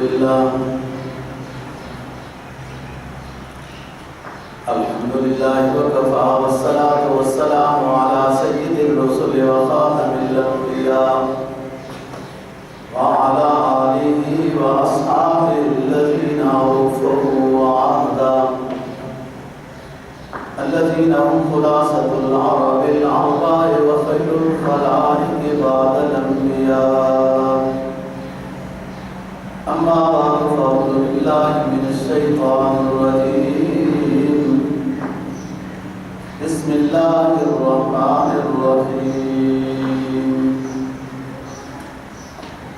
لله وكفى والصلاة والسلام على سيد الرسل وخاتم الأنبياء وعلى آله وأصحابه الذين أوفوا وعهدا الذين هم خلاصة العرب الأرباع وخير الخلائق بعد الأنبياء. أما بعد فأعوذ بالله من الشيطان الرجيم. بسم الله الرحمن الرحيم.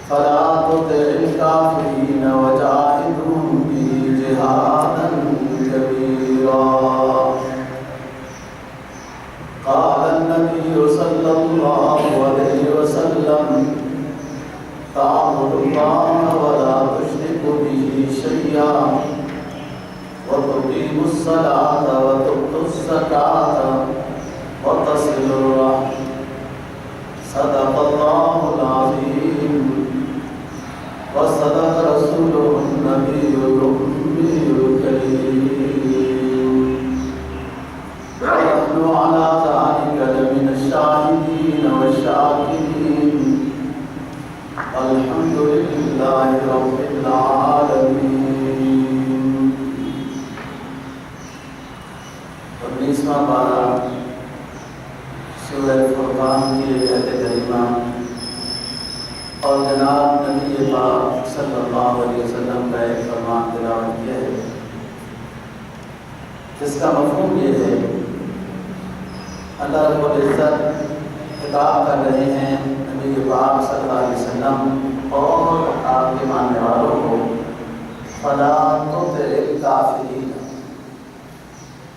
فلا تطع الكافرين وجاهدهم به جهادا كبيرا. قال النبي صلى الله عليه وسلم: تعبد الله ولا تشرك به شيئا وتقيم الصلاة وتؤتي الزكاة وتصل الرحم. صدق الله العظيم وصدق رسوله النبي الأمي الكريم. ونحن على ذلك لمن الشاهدين والشاكرين. الحمد لله رب العالمين. 19واں پارہ سورہ فرقان کی آیت کریمہ اور جناب نبی پاک صلی اللہ علیہ وسلم کا ایک فرمان تلاوت کیا ہے، جس کا مفہوم یہ ہے اللہ رب العزت خطاب کر رہے ہیں نبی پاک صلی اللہ علیہ وسلم اور آپ کے ماننے والوں کو: فلا تطع الکافرین،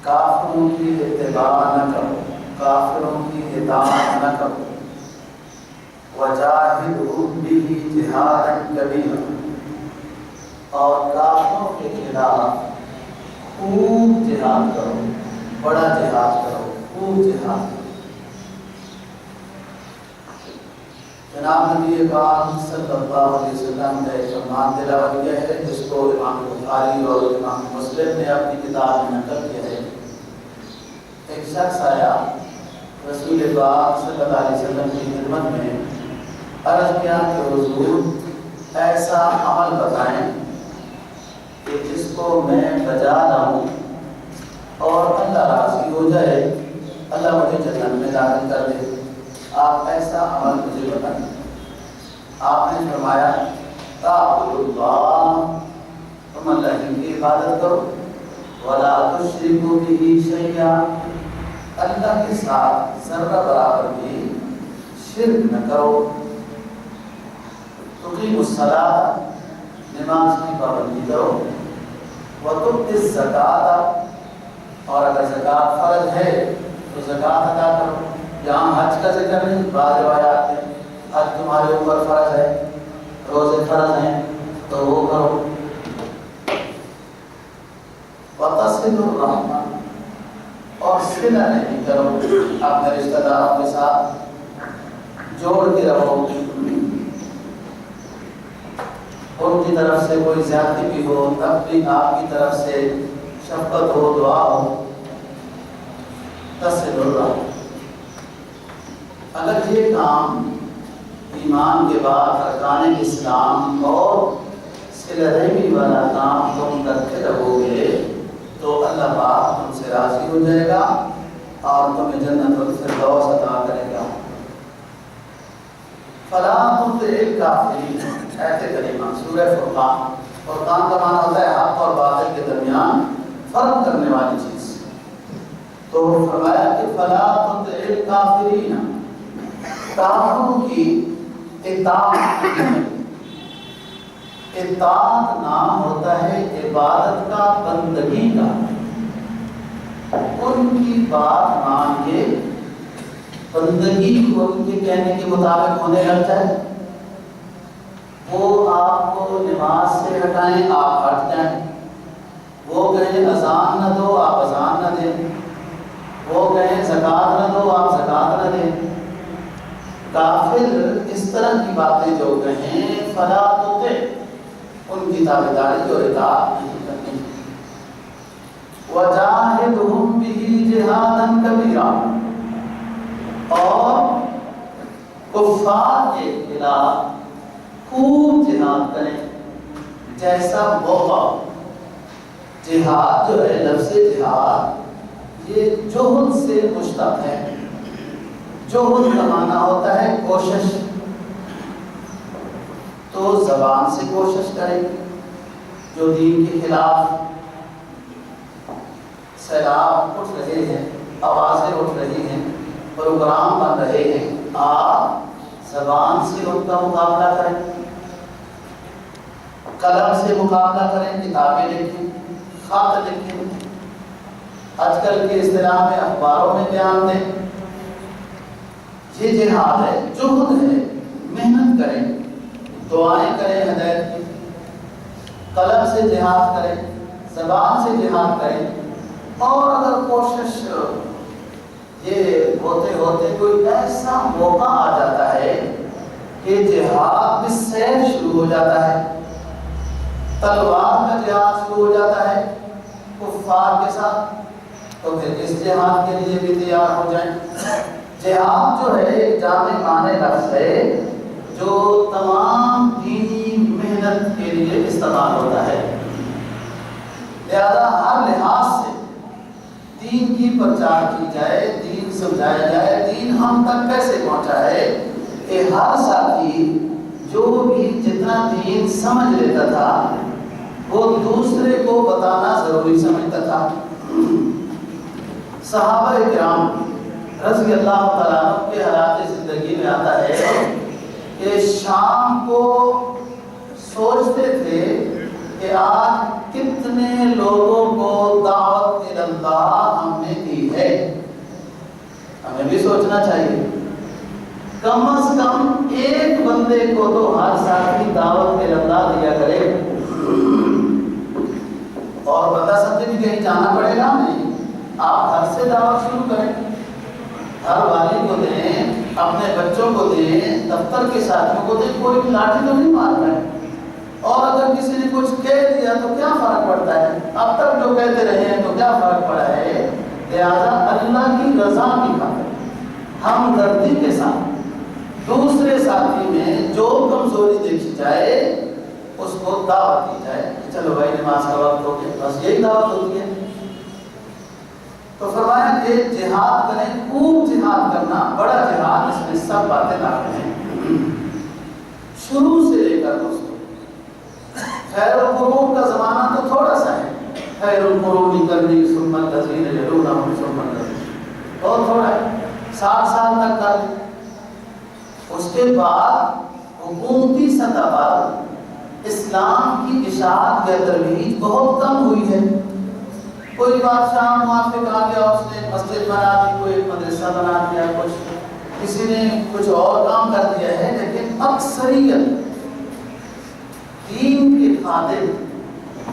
کافروں کی اتباع نہ کرو، کافروں کی اطاعت نہ کرو. وجاہدہم بہ جہادا کبیرا، اور کافروں کے خلاف خوب جہاد کرو، بڑا جہاد کرو، خوب جہاد کرو. جناب نبی پاک صلی اللہ علیہ وسلم نے ایک فرمان تلاوت کیا ہے جس کو امام بخاری اور امام مسلم نے اپنی کتاب میں نقل کیا ہے. ایک شخص آیا رسول پاک صلی اللہ علیہ وسلم کی خدمت میں، عرض کیا کہ حضور ایسا عمل بتائیں کہ جس کو میں بجا لاؤں اور اللہ راضی ہو جائے، اللہ مجھے جنت میں داخل کر دے. آپ ایسا عمل مجھے بتائیں. آپ نے فرمایا: تعبد اللہ، تم اللہ کی عبادت کرو، ولا تشرکوا بہ شیئا، اللہ کے ساتھ ذرہ برابر بھی شرک نہ کرو. تقیموا الصلاۃ، نماز کی پابندی کرو. وتؤتی الزکاۃ، اور اگر زکوٰۃ فرض ہے تو زکوٰۃ ادا کرو. یہاں حج کا ذکر نہیں، بعض روایات میں حج تمہارے اوپر فرض ہے، روزے فرض ہیں تو وہ کرو. وتصل الرحم، اور صلہ نہیں کرو، اپنے رشتہ داروں کے ساتھ جوڑ کے رہو. ان کی طرف سے کوئی زیادتی بھی ہو تب بھی آپ کی طرف سے شفقت ہو، دعا ہو. تصل الرحم، اگر یہ کام ایمان کے بعد ارکان اسلام اور صلہ رحمی والا کام تم کرتے رہو گے تو اللہ پاک تم سے راضی ہو جائے گا اور تمہیں جنت الفردوس عطا کرے گا. فلا تطع الکافرین، آیت کریمہ سورہ فرقان. فرقان کا معنی ہوتا ہے حق اور باطل کے درمیان فرق کرنے والی چیز. تو فرمایا کہ فلا تطع الکافرین، کافروں کی اطاعت. اطاعت نام ہوتا ہے عبادت کا، بندگی کا. ان کی بات مان کے بندگی کو ان کے کہنے کے مطابق ہونے لگ جائے. وہ آپ کو نماز سے ہٹائیں، آپ ہٹ جائیں. وہ کہیں اذان نہ دو، آپ اذان نہ دیں. وہ کہیں زکوٰۃ نہ دو، آپ زکوٰۃ نہ دیں. کافر اس طرح کی باتیں جو کہیں فلا تطع، ان کی تابعداری اور اطاعت نہیں کرنی. وَجَاهِدْهُمْ بِهِ جِهَادًا كَبِيرًا، اور کفار کے خلاف خوب جہاد کریں جیسا موقع. جہاد جو ہے، لفظ جہاد یہ جہد سے مشتق ہے. جہد کا معنی ہوتا ہے کوشش. تو زبان سے کوشش کریں جو دین کے خلاف سیلاب اٹھ رہے ہیں، آوازیں اٹھ رہی ہیں، پروگرام بن رہے ہیں، آپ زبان سے ان کا مقابلہ کریں، قلم سے مقابلہ کریں، کتابیں لکھیں، خط لکھیں، آج کل کے اصطلاح میں اخباروں میں بیان دیں. یہ جہاد ہے، جہد ہے. محنت کریں، دعائیں کریں ہدایت کی، قلم سے جہاد کریں، زبان سے جہاد کریں. اور اگر کوشش یہ ہوتے ہوتے کوئی ایسا موقع آ جاتا ہے کہ جہاد بالسیف شروع ہو جاتا ہے، تلوار کا جہاد شروع ہو جاتا ہے کفار کے ساتھ، تو پھر اس جہاد کے لیے بھی تیار ہو جائیں. جہاد جو ہے ایک جامع معنی لفظ ہے جو تمام دینی محنت کے لیے استعمال ہوتا ہے. لہذا ہر لحاظ سے دین کی پرچار کی جائے، دین سمجھایا جائے، دین ہم تک کیسے پہنچا ہے کہ ہر ساتھی جو بھی جتنا دین سمجھ لیتا تھا وہ دوسرے کو بتانا ضروری سمجھتا تھا. صحابہ کرام رضی اللہ تعالیٰ عنہ کے حالات زندگی میں آتا ہے کہ شام کو سوچتے تھے کہ آج کتنے لوگوں کو دعوت اللہ ہم نے دی ہے. ہمیں بھی سوچنا چاہیے کم از کم ایک بندے کو تو ہر ساتھی دعوت اللہ دیا کرے. اور بندہ سب بھی کہیں جانا پڑے گا نہیں، آپ گھر سے دعوت شروع کریں، ہر والی کو دیں، اپنے بچوں کو دیں، دفتر کے ساتھیوں کو دیں. کوئی لاٹھی تو نہیں مار رہا ہے. اور اگر کسی نے کچھ کہہ دیا تو کیا فرق پڑتا ہے؟ اب تک جو کہتے رہے ہیں تو کیا فرق پڑا ہے؟ لہذا اللہ کی رضا کی خاطر ہمدردی کے ساتھ دوسرے ساتھی میں جو کمزوری دیکھی جائے اس کو دعوت دی جائے. چلو بھائی نماز کا وقت ہو گیا، بس یہی دعوت ہوتی ہے. تو فرمایا کہ جہاد کریں، خوب جہاد کرنا، بڑا جہاد، اس میں سب باتیں داخل ہیں شروع سے لے کر دوستوں. خیر القرون کا زمانہ تو تھوڑا سا ہے، خیر القرون کرنی ثم الذین یلونہم ثم الذین، بہت تھوڑا ہے، 60 سال تک کر لیں. اس کے بعد حکومتی سطح پر اسلام کی اشاعت یا ترویج بہت کم ہوئی ہے. کوئی بادشاہ موافق آ گیا، اس نے مسجد بنا دی، کوئی مدرسہ بنا دیا، کسی نے کچھ اور کام کر دیا ہے، لیکن اکثریت دین کے خادم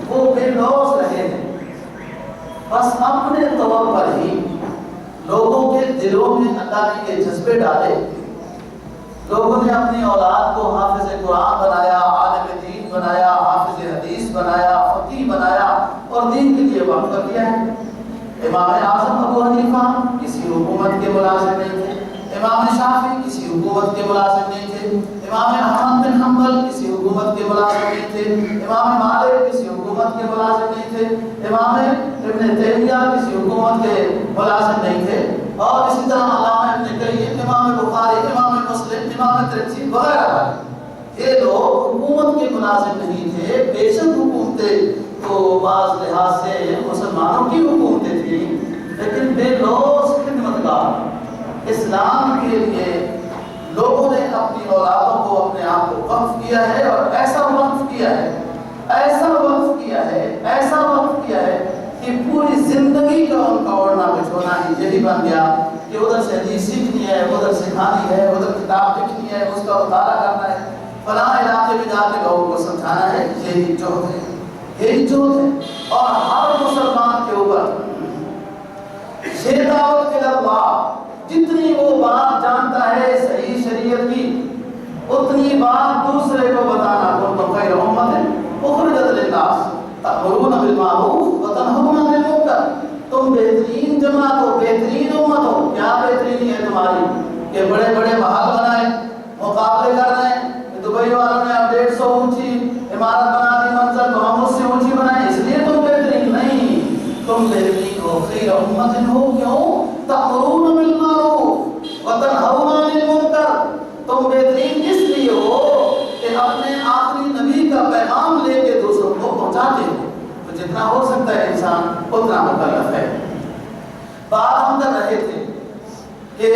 وہ بے لوث رہے ہیں. بس اپنے طور پر ہی لوگوں کے دلوں میں اللہ کے جذبے ڈالے. لوگوں نے اپنی اولاد کو حافظ قرآن بنایا، عالم دین بنایا، حافظ حدیث بنایا، فقیہ بنایا اور دین کے لیے وقف کر دیا ہے. امام اعظم ابو حنیفہ کسی حکومت کے ملازم نہیں تھے، امام شافعی کسی حکومت کے ملازم نہیں تھے، امام احمد بن حنبل کسی حکومت کے ملازم نہیں تھے، امام مالک کسی حکومت کے ملازم نہیں تھے، امام ابن تیمیہ کسی حکومت کے ملازم نہیں تھے. اور اسی طرح علامہ ابن قیم، امام بخاری، امام مسلم، امام ترمذی وغیرہ، یہ لوگ حکومت کے ملازم نہیں تھے. بے شک حکومتیں تو بعض لحاظ سے مسلمانوں کی حکومتیں تھیں، لیکن بے لوث خدمتگار اسلام کے لیے لوگوں نے اپنی اولادوں کو، اپنے آپ کو وقف کیا ہے. اور ایسا وقف کیا ہے، ایسا وقف کیا ہے، ایسا وقف کیا ہے کہ پوری زندگی کا ان کا اوڑھنا بچھونا ہی یہی بن گیا کہ ادھر سے حدیث سیکھنی ہے، ادھر سکھانی ہے، ادھر کتاب لکھنی ہے، اس کا مطالعہ کرنا ہے، فلاں علاقے میں جا کے لوگوں کو سمجھانا ہے. یہی جہد ہے، یہی جہد ہے. اور ہر مسلمان کے اوپر یہ دعوت اللہ، جتنی وہ بات جانتا ہے صحیح شریعت کی اتنی بات دوسرے کو بتانا. وہ تو خیر امت ہے، وہ شماری کہ بڑے بڑے محل بنائے، مقابلے کر رہے ہیں کہ دبئی والوں نے اب 150 اونچی عمارت بنا دی، منزل تو ہم اس سے اونچی بنائیں، اس لیے تم بہترین نہیں، تم بہترین ہو، خیر امت ہو، کیوں؟ تأمرون بالمعروف وتنہون عن المنکر، تم بہترین اس لیے ہو کہ اپنے آخری نبی کا پیغام لے کے دوسروں کو پہنچاتے ہو، تو جتنا ہو سکتا ہے انسان اتنا مکلف ہے۔ بات ہم کر رہے تھے کہ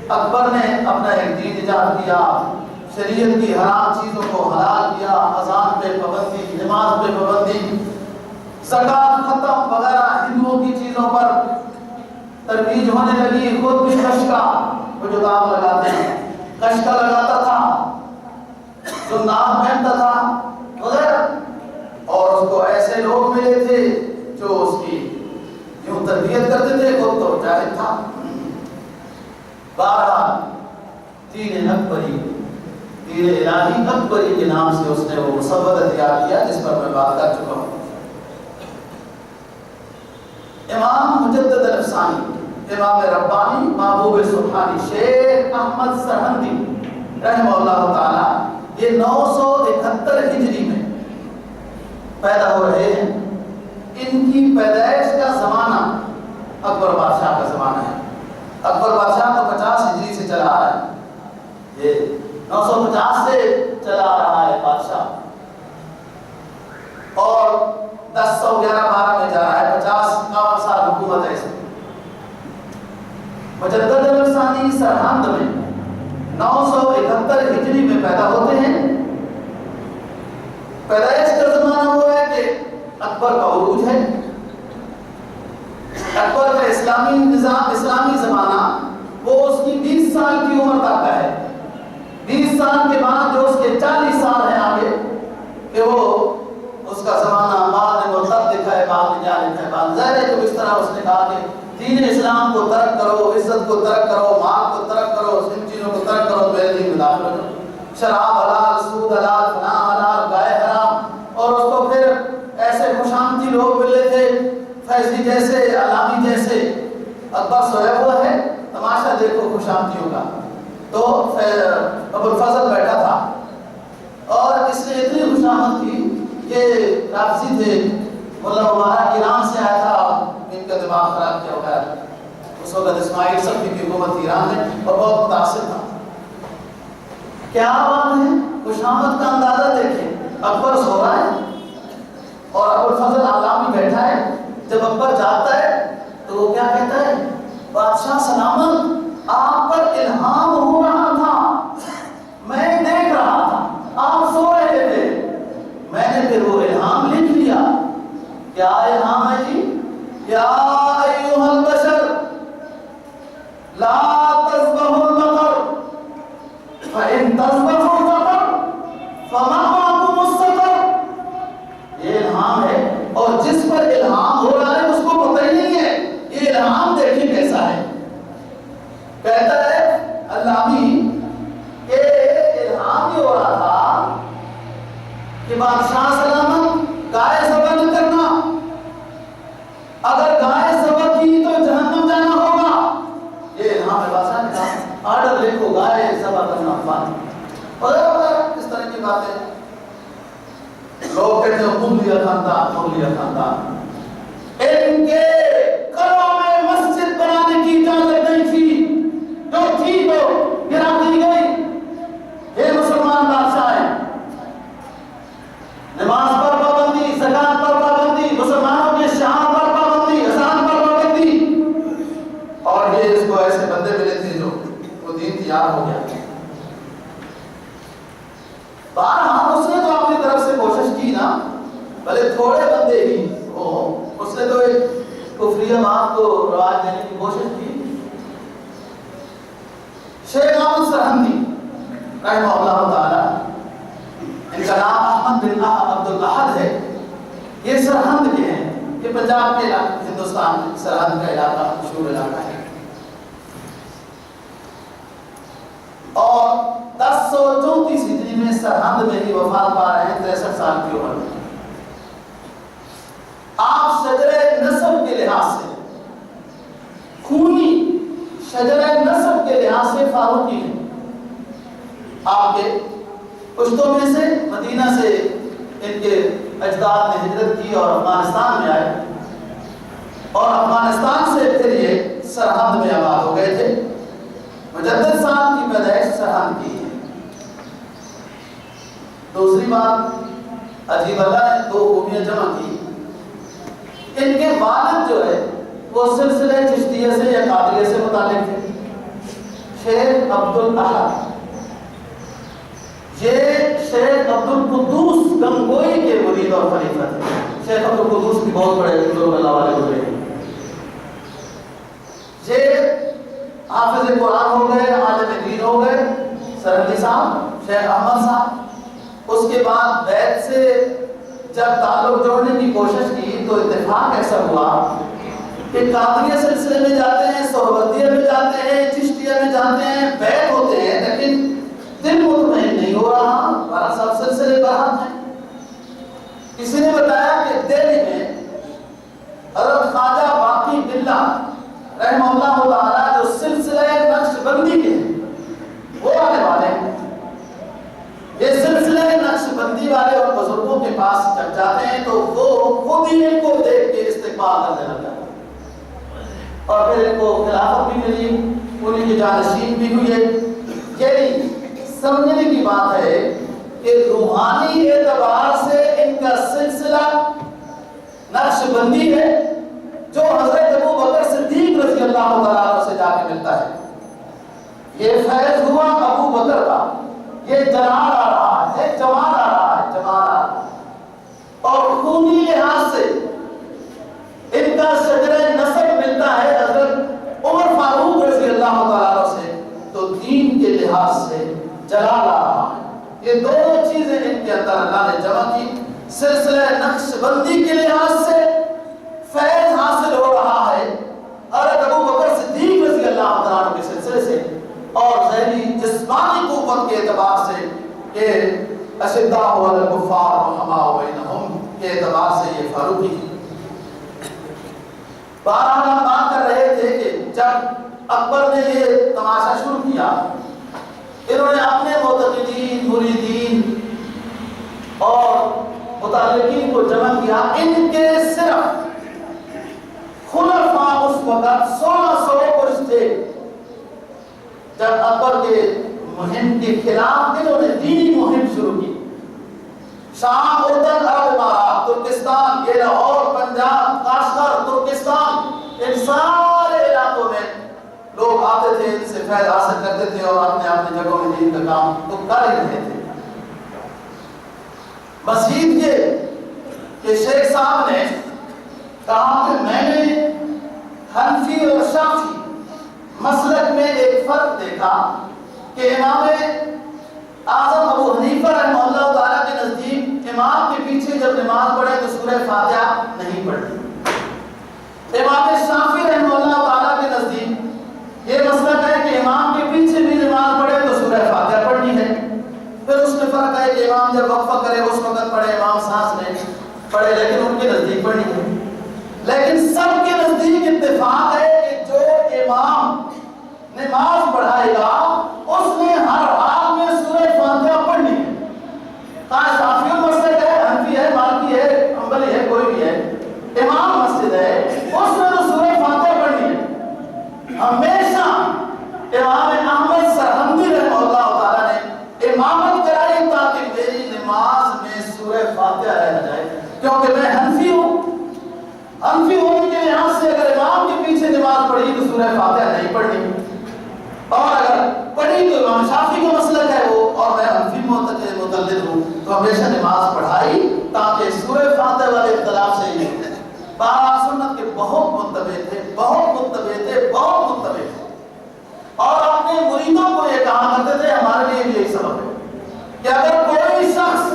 اکبر نے اپنا ایک دین ایجاد کیا، شریعت کی حرام چیزوں کو حلال کیا، اذان پہ پابندی، نماز پہ پابندی، زکوٰۃ ختم وغیرہ، ہندوؤں کی چیزوں پر ترویج ہونے لگی، خود بھی کشکا، وہ جو داغ لگاتے ہیں کشکا لگاتا تھا، سنات پہنتا تھا وغیرہ، اور اس کو ایسے لوگ ملے تھے جو اس کی یوں تربیت کرتے تھے، خود تو جاہل تھا۔ بہرحال دین اکبری، دین الہی اکبری کے نام سے اس نے وہ مسودہ تیار کیا جس پر میں بات کر چکا ہوں۔ امام مجدد الافسانی، امام ربانی، محبوب سبحانی، شیخ احمد سرہندی رحمہ اللہ تعالی، یہ 971 ہجری میں پیدا ہو رہے ہیں۔ ان کی پیدائش کا زمانہ اکبر بادشاہ کا زمانہ ہے۔ اکبر بادشاہ تو 50 ہجری سے چلا آ رہا ہے، یہ 950 سے چلا آ رہا ہے بادشاہ، اور 1011-12 میں جا رہا ہے، 50 سال حکومت ہے اس میں۔ مجدد الافسانی سرہند میں 971 ہجری میں پیدا ہوتے ہیں۔ پیدائش کا زمانہ وہ ہے کہ اکبر کا عروج ہے، اکبر کا اسلامی نظام، اسلامی زمانہ وہ اس کی 20 سال کی عمر تک کا ہے۔ 20 سال کے بعد جو اس کے 40 سال ہیں آگے، کہ وہ اس کا زمانہ بعد میں مطلب دکھا ہے، بعد میں کیا لکھا ہے، بعد ظاہر ہے کہ اس طرح اس نے کہا کہ دین اسلام کو ترک کرو، عزت کو ترک کرو، مال کو ترک کرو، ان چیزوں کو ترک کرو، میرے دین میں داخل ہو جاؤ، شراب حلال، سود حلال، فلاں حلال، گائے حرام۔ اور اس کو پھر ایسے خوشامتی لوگ ملے تھے، فیضی جیسے، علامی جیسے۔ اکبر سویا ہوا ہے، تماشا دیکھو خوشامتیوں کا۔ تو ابو الفضل بیٹھا تھا اور اس نے اتنی خوشامد کی کہ رافضی تھے، ملا مبارک ایران سے آیا تھا، ان کا دماغ خراب کیا ہوا ہے، اس وقت اسماعیل صفوی کی حکومت ایران میں، اور بہت متاثر تھا۔ کیا بات ہے، خوشامد کا اندازہ دیکھیں۔ اکبر سو رہا ہے اور ابو الفضل علامی بیٹھا ہے۔ جب اکبر جاتا ہے تو وہ کیا کہتا ہے؟ بادشاہ سلامت، آپ پر الہام ہو رہا تھا، میں دیکھ رہا تھا، آپ سو رہے تھے، میں نے پھر وہ الہام لکھ لیا۔ کیا الہام ہے جی؟ یا ایھا البشر لا تذبحوا البقر فإن تذبحوا البقر فمأواکم السقر۔ یہ الہام ہے، اور جس پر الہام ہو رہا ہے اس کو پتہ ہی نہیں ہے یہ الہام دیکھیں کیسا ہے۔ کہتا ہے علامی کہ الہام یہ ہو رہا تھا کہ بادشاہ سلامت گائے ذبح نہ کرنا، اگر گائے ذبح کی تو جہنم جانا ہوگا۔ یہ الہام ہے، بادشاہ نے کہا آرڈر لکھو گائے ذبح کرنا بند، وغیرہ وغیرہ اس طرح کی باتیں۔ لوگ کہتے ہیں مغلیہ خاندان، مغلیہ خاندان، ان کے گھروں میں مسجد بنانے کی اجازت نہیں تھی، جو تھی تو گرا دی گئی۔ یہ مسلمان بادشاہ ہیں، نماز پر پابندی، زکات پر پابندی، مسلمانوں کے شعائر پر پابندی، اذان پر پابندی، اور یہ اس کو ایسے بندے ملے تھے جو وہ دین تیار ہو گیا۔ بہرحال اس نے تو اپنی طرف سے کوشش کی نا، بھلے تھوڑے بندے ہی ہو، اس نے تو ایک کفریہ بات کو رواج دینے کی کوشش کی۔ شیخ احمد سرہندی رحمہ اللہ تعالی، ان کا نام احمد بن عبد الاحد ہے، یہ سرہند کے ہیں، یہ پنجاب کے علاقے، ہندوستان میں سرہند کا علاقہ مشہور علاقہ ہے، اور 1034 ہجری میں سرہند میں ہی وفات پا رہے ہیں، 63 سال کی عمر میں۔ آپ شجرے نسب کے لحاظ سے خونی شجرہ نسب کے لحاظ سے فاروقی ہے. آپ کے پشتوں میں سے مدینہ سے ان کے اجداد نے ہجرت کی اور افغانستان میں آئے اور افغانستان سے پھر یہ سرحد میں آباد ہو گئے تھے. مجدد صاحب کی پیدائش سرحد کی ہے. دوسری بات عجیب، اللہ نے 2 خوبیاں جمع کی. ان کے والد جو ہے وہ سلسلہ چشتیہ سے یا قادریہ سے متعلق تھے. شیخ عبد الاحد، یہ شیخ عبد القدوس گنگوئی کے مرید اور خلیفہ تھے. شیخ عبد القدوس بھی بہت بڑے بزرگ اللہ والے گزرے ہیں. یہ حافظ قرآن ہو گئے، عالم دین ہو گئے سرحدی صاحب شیخ احمد صاحب. اس کے بعد بیت سے جب تعلق جوڑنے کی کوشش کی تو اتفاق ایسا ہوا کہ قادریہ سلسلے میں جاتے ہیں، سہروردیہ میں جاتے ہیں، چشتیہ میں جاتے ہیں، بیت ہوتے ہیں، لیکن دل مطمئن نہیں ہو رہا. ہمارا سب سلسلے برحق ہیں. کسی نے بتایا کہ دہلی میں حضرت خواجہ باقی باللہ رحمہ اللہ تعالی جو سلسلہ نقش بندی کے وہ آنے والے ہیں. یہ سلسلہ نقش بندی والے اور بزرگوں کے پاس جب جاتے ہیں تو وہ خود ہی ان کو دیکھ کے استقبال کرنے لگ جاتے ہیں اور پھر ان کو خلافت بھی ملی، انہیں کی جانشین بھی ہوئے. یہی سمجھنے کی بات ہے کہ روحانی اعتبار سے ان کا سلسلہ نقش بندی ہے جو حضرت ابو بکر صدیق رضی اللہ تعالیٰ عنہ سے جا کے ملتا ہے. یہ فیض ہوا ابو بکر کا، یہ جلال آ رہا ہے، جمال آ رہا ہے، جمال آ رہا ہے. اور خونی لحاظ سے ان کا شجرہ نسب ملتا ہے حضرت عمر فاروق رضی اللہ تعالیٰ عنہ سے، تو دین کے لحاظ سے جلال آ رہا ہے. یہ دونوں چیزیں ان کے اندر اللہ نے جمع کی. سلسلہ نقش بندی کے لحاظ سے فیض حاصل ہو رہا ہے حضرت ابو بکر صدیق رضی اللہ تعالیٰ عنہ کے سلسلے سے، اور ذہنی جسمانی قوت کے اعتبار سے کہ اشداء علی الکفار رحماء بینہم کے اعتبار سے یہ فاروقی ہے. بہرحال ہم بات کر رہے تھے کہ جب اکبر نے یہ تماشا شروع کیا، انہوں نے اپنے معتقدین، مریدین اور متعلقین کو جمع کیا. ان کے صرف خلفاء اس وقت 1600 پرس تھے. جب اکبر کے مہم کے خلاف انہوں نے دینی مہم شروع کی، شام، اردن، عرب امارات، ترکستان، یہ لاہور، پنجاب، کاشغر، ترکستان، ان سارے علاقوں میں لوگ آتے تھے، ان سے فیض حاصل کرتے تھے اور اپنے اپنے جگہوں میں دین کا کام تو کر ہی رہے تھے. مزید یہ کہ شیخ صاحب نے کہا کہ میں نے حنفی اور شافعی مسلک میں ایک فرق دیکھا کہ امام اعظم ابو حنیفہ رحمہ اللہ تعالیٰ کے نزدیک امام کے پیچھے جب نماز پڑھے تو سورہ فاتحہ نہیں پڑھتی. امام شافعی رحمہ اللہ تعالیٰ کے نزدیک یہ مسلک ہے کہ امام کے پیچھے بھی نماز پڑھے تو سورہ فاتحہ پڑھنی ہے. پھر اس میں فرق ہے کہ امام جب وقفہ کرے اس وقت پڑھے، امام سانس لے پڑھے، لیکن ان کے نزدیک پڑھنی ہے. لیکن سب کے نزدیک اتفاق ہے کہ جو امام نماز پڑھائے گا اس نے ہر حال میں سورہ فاتحہ پڑھنی ہے. شافعی مسجد ہے، حنفی ہے، مالکی ہے، حنبلی ہے، کوئی بھی ہے، امام مسجد ہے، اس نے تو سورہ فاتحہ پڑھنی ہے. ہمیشہ امام احمد سرہندی رحمہ اللہ تعالیٰ نے امامت کرائی تاکہ میری نماز میں سورہ فاتحہ رہ جائے، کیونکہ میں حنفی ہوں. حنفی ہونے کے لحاظ سے اگر امام کے پیچھے نماز پڑھی تو سورہ فاتحہ نہیں پڑھنی، اور اگر پڑھی تو امام شافعی کا مسلک ہے وہ، اور میں حنفی متقلد ہوں تو ہمیشہ نماز پڑھائی تاکہ سورہ فاتحہ والے اختلاف سے ہی. سنت کے بہت متبع تھے، بہت متبع تھے، بہت متبع تھے، اور اپنے مریدوں کو یہ کہا کرتے تھے. ہمارے لیے بھی یہی سبب ہے کہ اگر کوئی شخص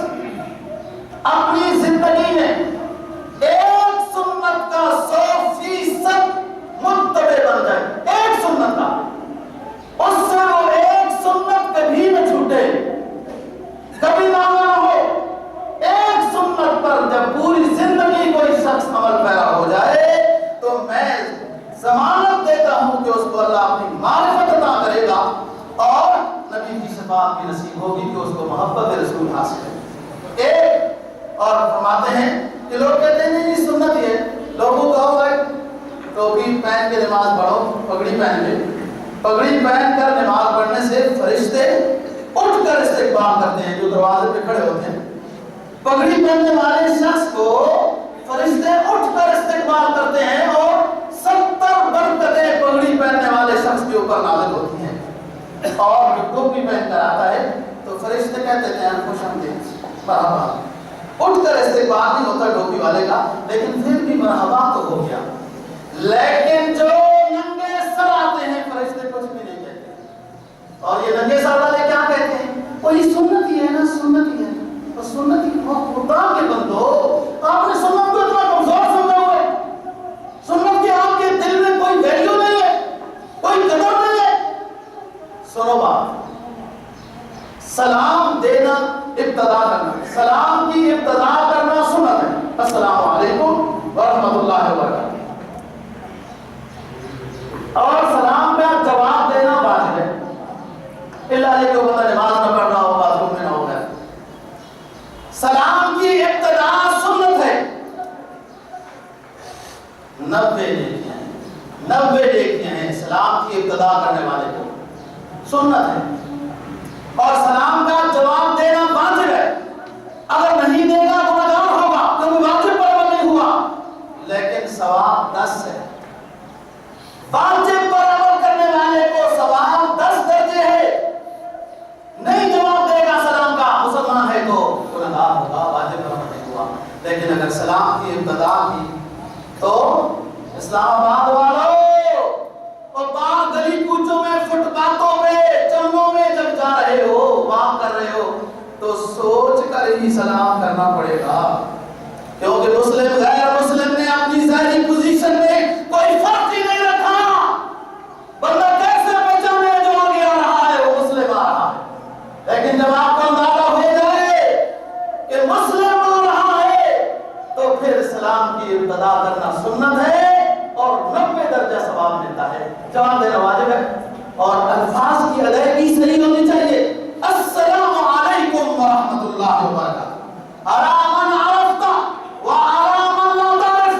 اپنی زندگی میں ایک سنت کا 100% متبع بن جائے، ایک سنت کا، اس سے وہ ایک سنت کبھی نہ چھوٹے، کبھی نہ ہو. ایک سنت پر جب پوری زندگی کوئی شخص عمل پیرا ہو جائے تو میں ضمانت دیتا ہوں کہ اس کو اللہ اپنی محبت رسول حاصل ہے۔ ایک اور فرماتے ہیں کہ لوگ کہتے ہیں نہیں یہ سنت ہی ہے، لوگوں کو کہو بھائی ٹوپی پہن کے نماز پڑھو، پگڑی پہن لے، پگڑی پہن کر نماز پڑھنے سے فرشتے اٹھ کر استقبال کرتے ہیں جو دروازے پہ کھڑے ہوتے ہیں۔ پگڑی پہننے والے شخص کو فرشتے اٹھ کر استقبال کرتے ہیں اور 70 برکتیں پگڑی پہننے والے شخص کے اوپر نازل ہوتی ہیں۔ اور جو ٹوپی پہن کر آتا ہے تو فرشتے کہتے ہیں خوش آمدید، مرحبا۔ اٹھ کر استقبال نہیں ہوتا ٹوپی والے کا، لیکن پھر بھی مرحبا تو ہو گیا۔ لیکن جو ننگے سر آتے ہیں فرشتے کچھ بھی نہیں کہتے، اور یہ ننگے سر والے کیا کہتے ہیں؟ وہ یہ سنت ہی ہے نا، سنت ہی ہے، اور سنت ہی خدا کے بندو، آپ نے سنت کو اتنا کمزور سمجھا ہوا ہے، سنت کے آپ کے دل میں کوئی ویلیو نہیں ہے، کوئی قدر نہیں ہے۔ سنو بات، سلام دینا ابتدا کرنا، سلام کی ابتدا کرنا سنت ہے، السلام علیکم ورحمۃ اللہ وبرکاتہ، اور سلام کا جواب دینا واجب ہے، اللہ علیہ کو بندہ نماز نہ پڑھ رہا ہو، باتھ روم میں نہ ہو گیا۔ سلام کی ابتدا سنت ہے۔ 90 نیکیاں ہیں سلام کی ابتدا کرنے والے کو، سنت ہے، اور سلام کا جواب دینا واجب ہے۔ اگر نہیں دے گا گناہگار ہوگا کیونکہ واجب پر عمل نہیں ہوا، لیکن ثواب 10 ہے۔ واجب پر عمل کرنے والے کو ثواب 10 درجے ہے، نہیں جواب دے گا سلام کا مسلمان ہے تو گناہگار ہوگا، واجب پر عمل نہیں ہوا۔ لیکن اگر سلام کی ابتدا کی تو اسلام آباد والوں اور باہر گلی کوچوں میں، فٹ پاتھوں پہ، چمنوں میں جب جا رہے ہو، واک کر رہے ہو، تو سوچ کر ہی سلام کرنا پڑے گا، کیونکہ مسلم غیر مسلم نے اپنی ظاہری پوزیشن میں کوئی فرق ہی نہیں رکھا۔ بندہ کیسے پہچانے جو آگے آ رہا ہے وہ مسلم آ رہا ہے، لیکن جب آپ کو اندازہ ہو جائے کہ مسلم آ رہا ہے تو پھر سلام کی ابتدا کرنا سنت ہے اور 90 درجہ ثواب ملتا ہے۔ جواب دینا واجب ہے، اور الفاظ کی ادائیگی صحیح ہونی چاہیے۔ السلام علیکم ورحمۃ اللہ وبرکاتہ، آرامن عرفتا وآرامن لا تعرف،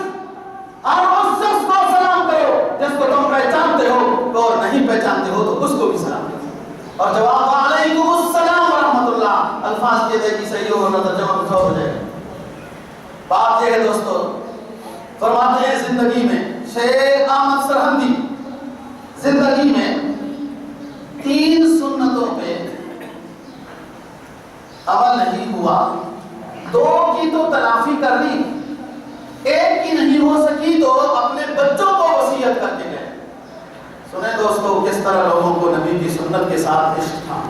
ہر اس شخص کو سلام کرو جس کو تم پہچانتے ہو، اور نہیں پہچانتے ہو تو اس کو بھی سلام کرو۔ اور جواب علیکم السلام ورحمۃ اللہ، الفاظ کی ادائیگی صحیح ہو ورنہ ترجمہ کچھ اور ہو جائے۔ بات یہ ہے دوستو، فرماتے ہیں زندگی میں شیخ احمد سرہندی زندگی میں 3 سنتوں پہ عمل نہیں ہوا، 2 کی تو تلافی کر لی، 1 کی نہیں ہو سکی تو اپنے بچوں کو وصیت کر کے گئے۔ سنیں دوستو کس طرح لوگوں کو نبی کی سنت کے ساتھ عشق تھا۔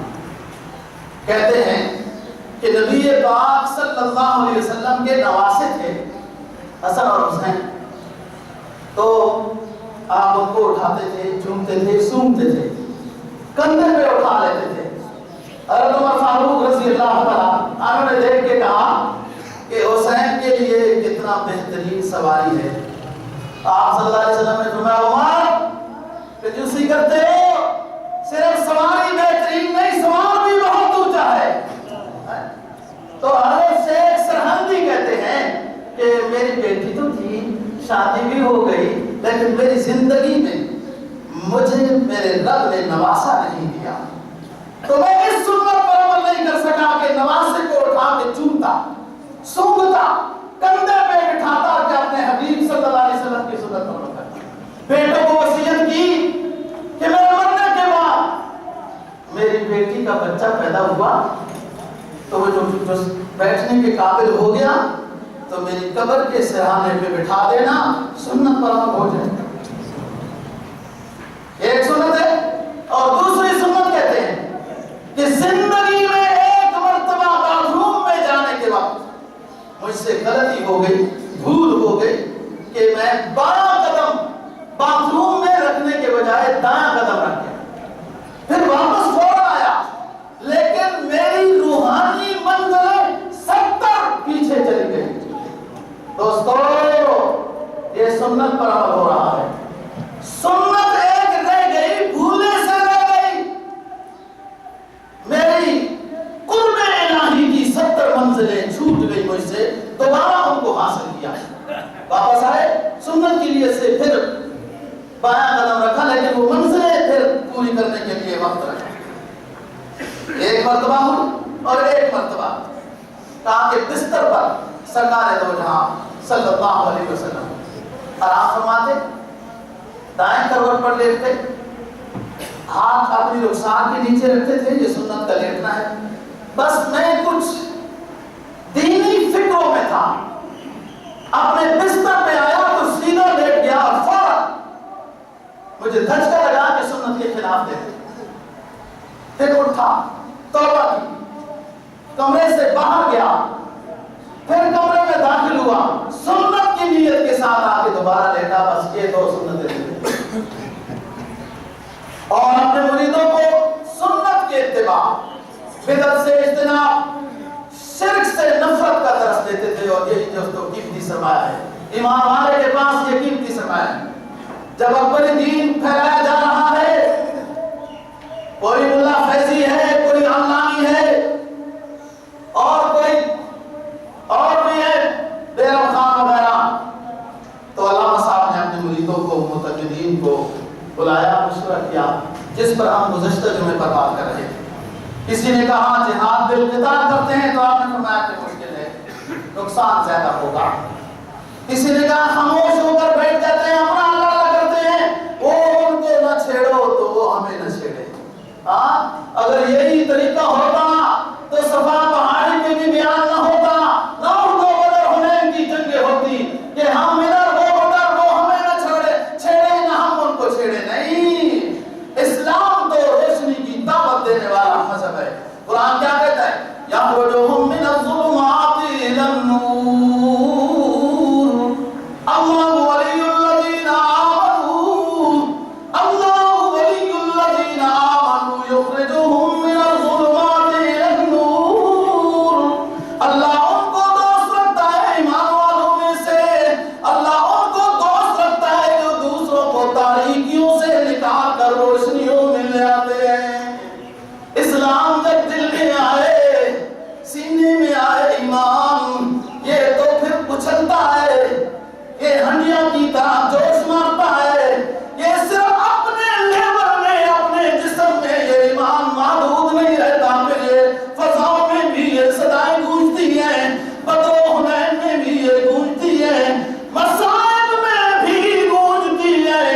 کہتے ہیں کہ نبی پاک صلی اللہ علیہ وسلم کے نواسے تھے حسن اور حسین، تو آپ ان کو اٹھاتے تھے، چومتے تھے، سونگتے تھے، کندھے پہ اٹھا لیتے تھے۔ حضرت عمر فاروق رضی اللہ تعالیٰ عنہ نے دیکھ کے کہا کہ حسین کے لیے کتنا بہترین سواری ہے۔ آپ صلی اللہ علیہ وسلم نے فرمایا عمر کنجوسی کرتے ہو، صرف سواری بہترین نہیں سوار بھی بہت اونچا ہے۔ تو حضرت شیخ سرہندی کہتے ہیں کہ میری بیٹی تو تھی، شادی بھی ہو گئی، لیکن میری زندگی میں مجھے میرے رب نے نواسا نہیں دیا، تو میں اس سنت پر عمل نہیں کر سکا کہ نواسے کو اٹھا کے چومتا، سونگتا، کندھے پہ بٹھاتا کہ اپنے حبیب صلی اللہ علیہ وسلم کی سنت پر عمل کرتا۔ بیٹوں کو وصیت کی کہ میرے مرنے کے بعد میری بیٹی کا بچہ پیدا ہوا تو وہ جو بیٹھنے کے قابل ہو گیا تو میری قبر کے سرہانے پہ بٹھا دینا، سنت پر عمل ہو جائے۔ ایک سنت ہے، اور دوسری سنت کہتے ہیں کہ زندگی میں ایک مرتبہ باتھ روم میں جانے کے وقت مجھ سے غلطی ہو گئی، بھول ہو گئی کہ میں بایاں قدم باتھ روم میں رکھنے کے بجائے دایاں قدم رکھ گیا، پھر واپس فوراً آیا، لیکن میری روحانی منزلیں 70 پیچھے چلی گئی۔ دوستو یہ سنت پر عمل ہو رہا ہے، سنت ایک رہ گئی، بھولے سے رہ گئی، میری قرب سنت کے لیے سے پھر بایاں قدم رکھا، لیکن وہ منزلیں پھر پوری کرنے کے لیے وقت رکھا. ایک مرتبہ ہوئی اور ایک مرتبہ کہا کہ بستر پر سرکار دو جہاں صلی اللہ علیہ وسلم آرام فرماتے، دائیں کروٹ پر لیٹتے، ہاتھ اپنی رخسار کے نیچے رکھتے تھے. یہ سنت کا لیٹنا ہے. بس میں کچھ دینی فکروں میں تھا، اپنے بستر پہ آیا تو سیدھا لیٹ گیا اور فوراً مجھے دھچکا لگا کہ سنت کے خلاف دیتے. پھر اٹھا، توبہ کی، کمرے سے باہر گیا، پھر کمرے میں داخل ہوا، سنت کی نیت کے ساتھ آ کے دوبارہ لیٹا. بس یہ دو سنتیں تھیں. اور اپنے مریدوں کو سنت کے اتباع، بدعت سے اجتناب، شرک سے نفرت کا درس دیتے تھے. اور یہی دوستوں قیمتی سرمایہ ہے. ایمان والے کے پاس یہ قیمتی سرمایہ ہے. جب اکبر دین پھیلایا جا رہا ہے، کوئی ملا فیضی ہے، کوئی علانی ہے، اور کوئی اور بھی ہے بیرم خان وغیرہ، تو علامہ صاحب نے اپنے مریدوں کو، متقدین کو بلایا، مشورہ کیا، جس پر ہم گزشتہ جمعے پر بات کر رہے تھے. کسی نے کہا جہاد بالقتال کرتے ہیں، تو آپ نے فرمایا کہ مشکل ہے، نقصان زیادہ ہوگا. کسی نے کہا خاموش ہو کر بیٹھ جاتے ہیں، اپنا اللہ کرتے ہیں، وہ ان کو نہ چھیڑو تو وہ ہمیں نہ چھیڑے. اگر یہی طریقہ ہوتا تو صفا پہاڑی پہ بھی بیان نہ ہوتا، نہ اردو بدر حنین کی جنگیں ہوتی کہ ہم ادھر وہ ادھر، وہ ہمیں نہ چھیڑے نہ ہم ان کو چھیڑے. نہیں، اسلام تو روشنی کی دعوت دینے والا مذہب ہے. قرآن کیا کہتا ہے؟ یخرجہم من الظلمات الی النور، اللہ ولی الذین آمنوا، اللہ ولی الذین آمنوا یخرجہم من الظلمات الی النور. اللہ ان کو دوست رکھتا ہے ایمان والوں میں سے، اللہ ان کو دوست رکھتا ہے جو دوسروں کو تاریکیوں سے نکال کر روشنیوں میں لے آتے ہیں. اسلام جب دل میں آئے، سینے میں آئے ایمان، یہ تو پھر اچھلتا ہے، یہ ہنڈیا کی طرح جوش مارتا ہے. یہ صرف اپنے لیور میں، اپنے جسم میں یہ ایمان محدود نہیں رہتا، پھر یہ فضاؤں میں بھی یہ صدائیں گونجتی ہیں، بدر و حنین میں بھی یہ گونجتی ہیں، مصائب میں بھی گونجتی ہیں.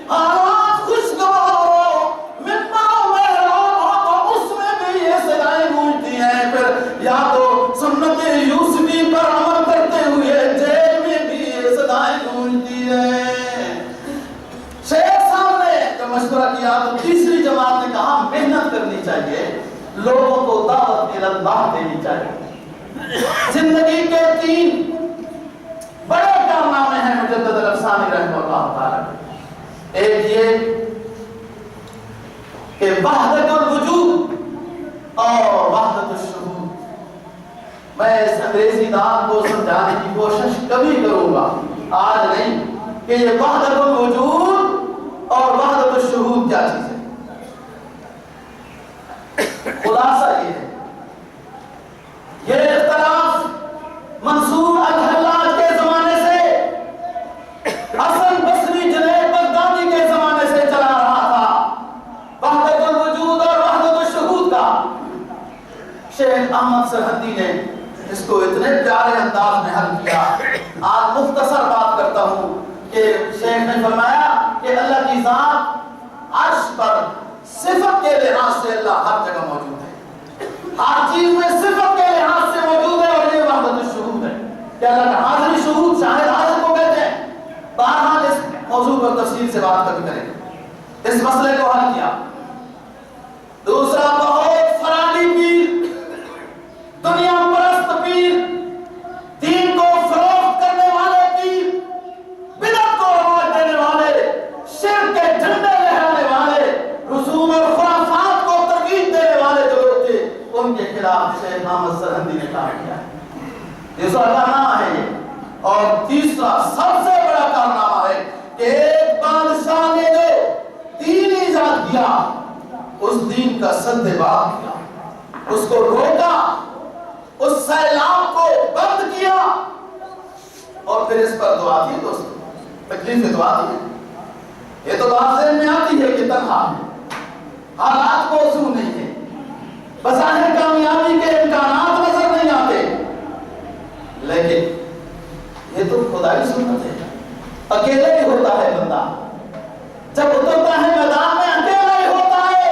حالات خوشگوار ہو، ممبروں میں ہو تو اس میں بھی یہ صدائیں گونجتی ہیں. پھر یا تو سنت یوسفی پر عمل کرتے ہوئے جیل میں بھی یہ صدائیں گونجتی ہیں. شیخ صاحب نے جب مشورہ کیا تو تیسری جماعت نے کہا محنت کرنی چاہیے، لوگوں کو دعوت اللہ دینی چاہیے. زندگی کے 3 بڑے کارنامے ہیں مجدد الافسانی رحمہ اللہ تعالی. ایک یہ کہ وحدت الوجود اور وحدت الشہود. میں اس انگریزی دان کو سمجھانے کی کوشش کبھی کروں گا، آج نہیں، کہ یہ وحدت الوجود اور وحدت الشہود کیا چیز ہے. خلاصہ یہ ہے، یہ اختلاف منصور الحلاج کے زمانے سے، حسن بصری جنید بغدادی کے زمانے سے چلا رہا تھا. وحدت الوجود اور وحدت الشہود کا شیخ احمد سرحدی نے اس کو اتنے پیارے انداز میں حل کیا. آج مختصر بات کرتا ہوں کہ شیخ نے فرمایا کہ اللہ کی ذات عرش پر صفت کے لحاظ سے اللہ ہر جگہ موجود ہے، ہر چیز میں صفت کے لحاظ سے موجود ہے. اور یہ وحدت الشہود ہے کہ اللہ کا حاضری شہود، شاہد حاضر کو کہتے ہیں. بہرحال اس موضوع پر تفصیل سے بات کبھی کریں گے. اس مسئلے کو حل کیا. دوسرا بہت فرانی پیر، دنیا پرست پیر، دین کو فروخت کرنے والے پیر، بدعت کو رواج دینے والے، شرک کے جھنڈے لہرانے والے، رسوم اور خرافات کو ترویج دینے والے جو لوگ تھے، ان کے خلاف شیخ احمد سرحدی نے کام کیا. دوسرا کارنامہ ہے یہ. اور تیسرا سب سے بڑا کارنامہ ہے کہ ایک بادشاہ نے جو دین ایجاد کیا، اس دین کا سد باب کیا، اس کو روکا، اس سیلاب کو بند کیا، اور پھر اس پر دعا تھی دوستو. تکلیفیں تو آتی ہیں، یہ تو بات ذہن میں آتی ہے کہ تنہا ہے، حالات کو موزوں نہیں ہے، بظاہر کامیابی کے امکانات نظر نہیں آتے، لیکن یہ تو خدائی سنت ہے، اکیلے ہی ہوتا ہے بندہ، جب اترتا ہے میدان میں اکیلا ہی ہوتا ہے،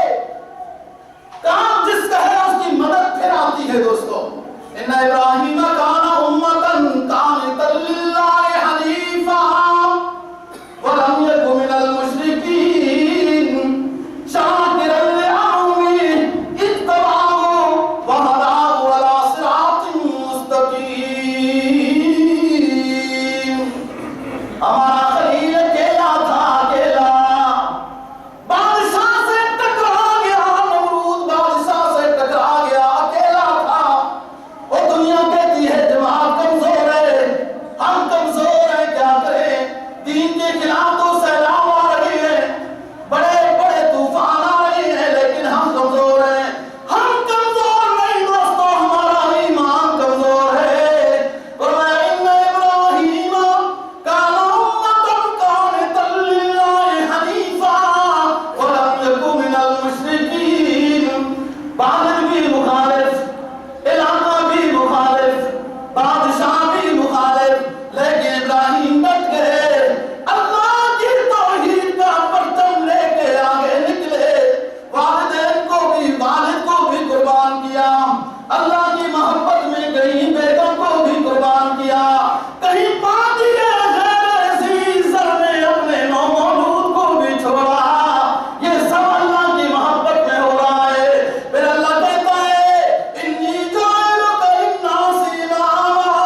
کام جس کا ہے اس کی مدد پھر آتی ہے۔ دوستو ان ابراہیم کان امتن قانتا للہ حنیفا ولم یک من المشرکین شاکرا لانعمہ اتبعہ وہداہ الی صراط مستقیم۔ ہمارا خلیل اکیلا تھا، اکیلا بادشاہ سے ٹکرا گیا، نمرود بادشاہ سے ٹکرا گیا، اکیلا تھا۔ وہ دنیا کہتی ہے جماعت کمزور ہے، ہم کمزور ہیں، کیا کریں؟ دین کے خلاف تو سیلاب آ رہی ہے، بڑے بڑے طوفان آ رہے ہیں، لیکن ہم کمزور ہیں۔ ہم کمزور نہیں دوستو، ہمارا ایمان کمزور ہے۔ فرمایا ان ابراہیم کان امۃ قانتا للہ حنیفا ولم یک من المشرکین۔ بالغ بھی مخالف، علاقہ بھی مخالف، بادشاہ بھی مخالف، لیکن ابراہیم ڈٹ گئے، اللہ کی توحید کا پرچم لے کے آگے نکلے، والدین کو بھی، والد کو بھی قربان کیا، اللہ کی محبت میں کہیں بیگم کو بھی قربان کیا، کہیں پادی غیر عزیز سر نے اپنے نو مولود کو بھی چھوڑا۔ یہ سب اللہ کی محبت میں ہو رہا ہے۔ پھر اللہ کہتا ہے انی جاعلک للناس اماما،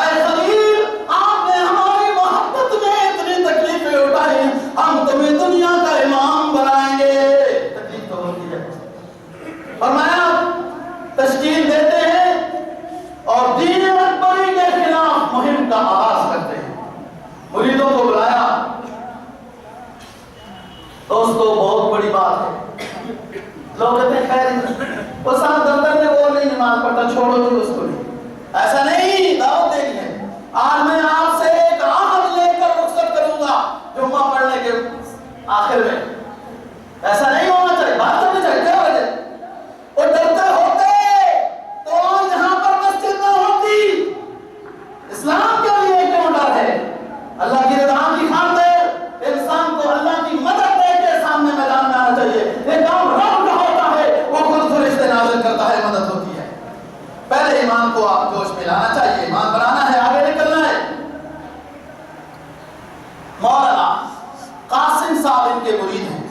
اے خلیل آپ نے ہماری محبت میں اتنی تکلیفیں اٹھائی، ہم تمہیں دنیا کا امام بنائیں گے۔ تکلیف تو ہوتی ہے، فرمایا تشکیل دیتے ہیں اور دین اکبری کے خلاف مہم کا آغاز کرتے ہیں، مریدوں کو بلایا۔ دوستو بہت بڑی بات ہے، لوگ کہتے ہیں خیر وہ صاحب دفتر میں وہ نہیں نماز پڑھتا، چھوڑو جو اس کو نہیں، ایسا نہیں، دعوت دینی ہے۔ آج میں آپ سے ایک عہد لے کر رخصت کروں گا جمعہ پڑھنے کے آخر میں، ایسا نہیں ہونا چاہیے، بات کرنی چاہیے۔ کیا وجہ؟ وہ ڈرتے ہوتے تو آج یہاں پر مسجد نہ ہوتی۔ اسلام کے لیے کیوں ڈر ہے؟ اللہ کی رضا کی خاطر انسان کو اللہ کی مدد دے کے سامنے میدان میں آنا چاہیے۔ یہ کام رب کا ہوتا ہے، وہ خود فرشتے نازل کرتا ہے، مدد ہوتی ہے۔ پہلے ایمان کو آپ جوش میں لانا چاہیے، ایمان بنانا ہے، آگے نکلنا ہے۔ مولانا قاسم صاحب ان کے مرید ہیں،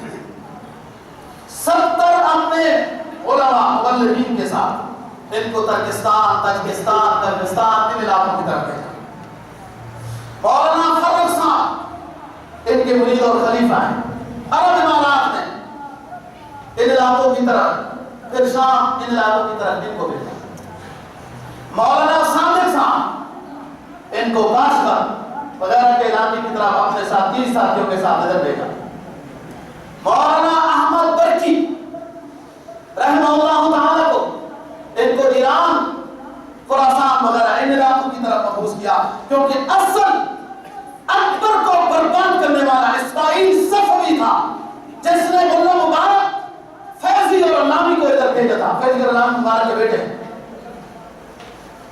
70 اپنے علماء مبلغین کے ساتھ ان کو ترکستان، تاجکستان، کرغزستان ان علاقوں کی طرف بھیجا۔ مولانا فرق صاحب ان کے مرید اور خلیفہ ہیں، عرب امارات نے ان علاقوں کی طرف، پھر شام ان علاقوں کی طرف ان کو بھیجا۔ مولانا صادق صاحب ان کو کاشغر وغیرہ کے علاقے کی طرف اپنے ساتھ 30 ساتھیوں کے ساتھ ادھر بھیجا۔ مولانا احمد برکی رحمہ اللہ تعالیٰ کو ان کو ایران، خراسان وغیرہ ان علاقوں کی طرف مبعوث کیا، کیونکہ اصل اکبر کو برباد کرنے والا اسماعیل صفوی تھا، جس نے ملا مبارک فیضی اور علامہ کو ادھر بھیجا تھا۔ فیضی اور علامہ مبارک کے بیٹے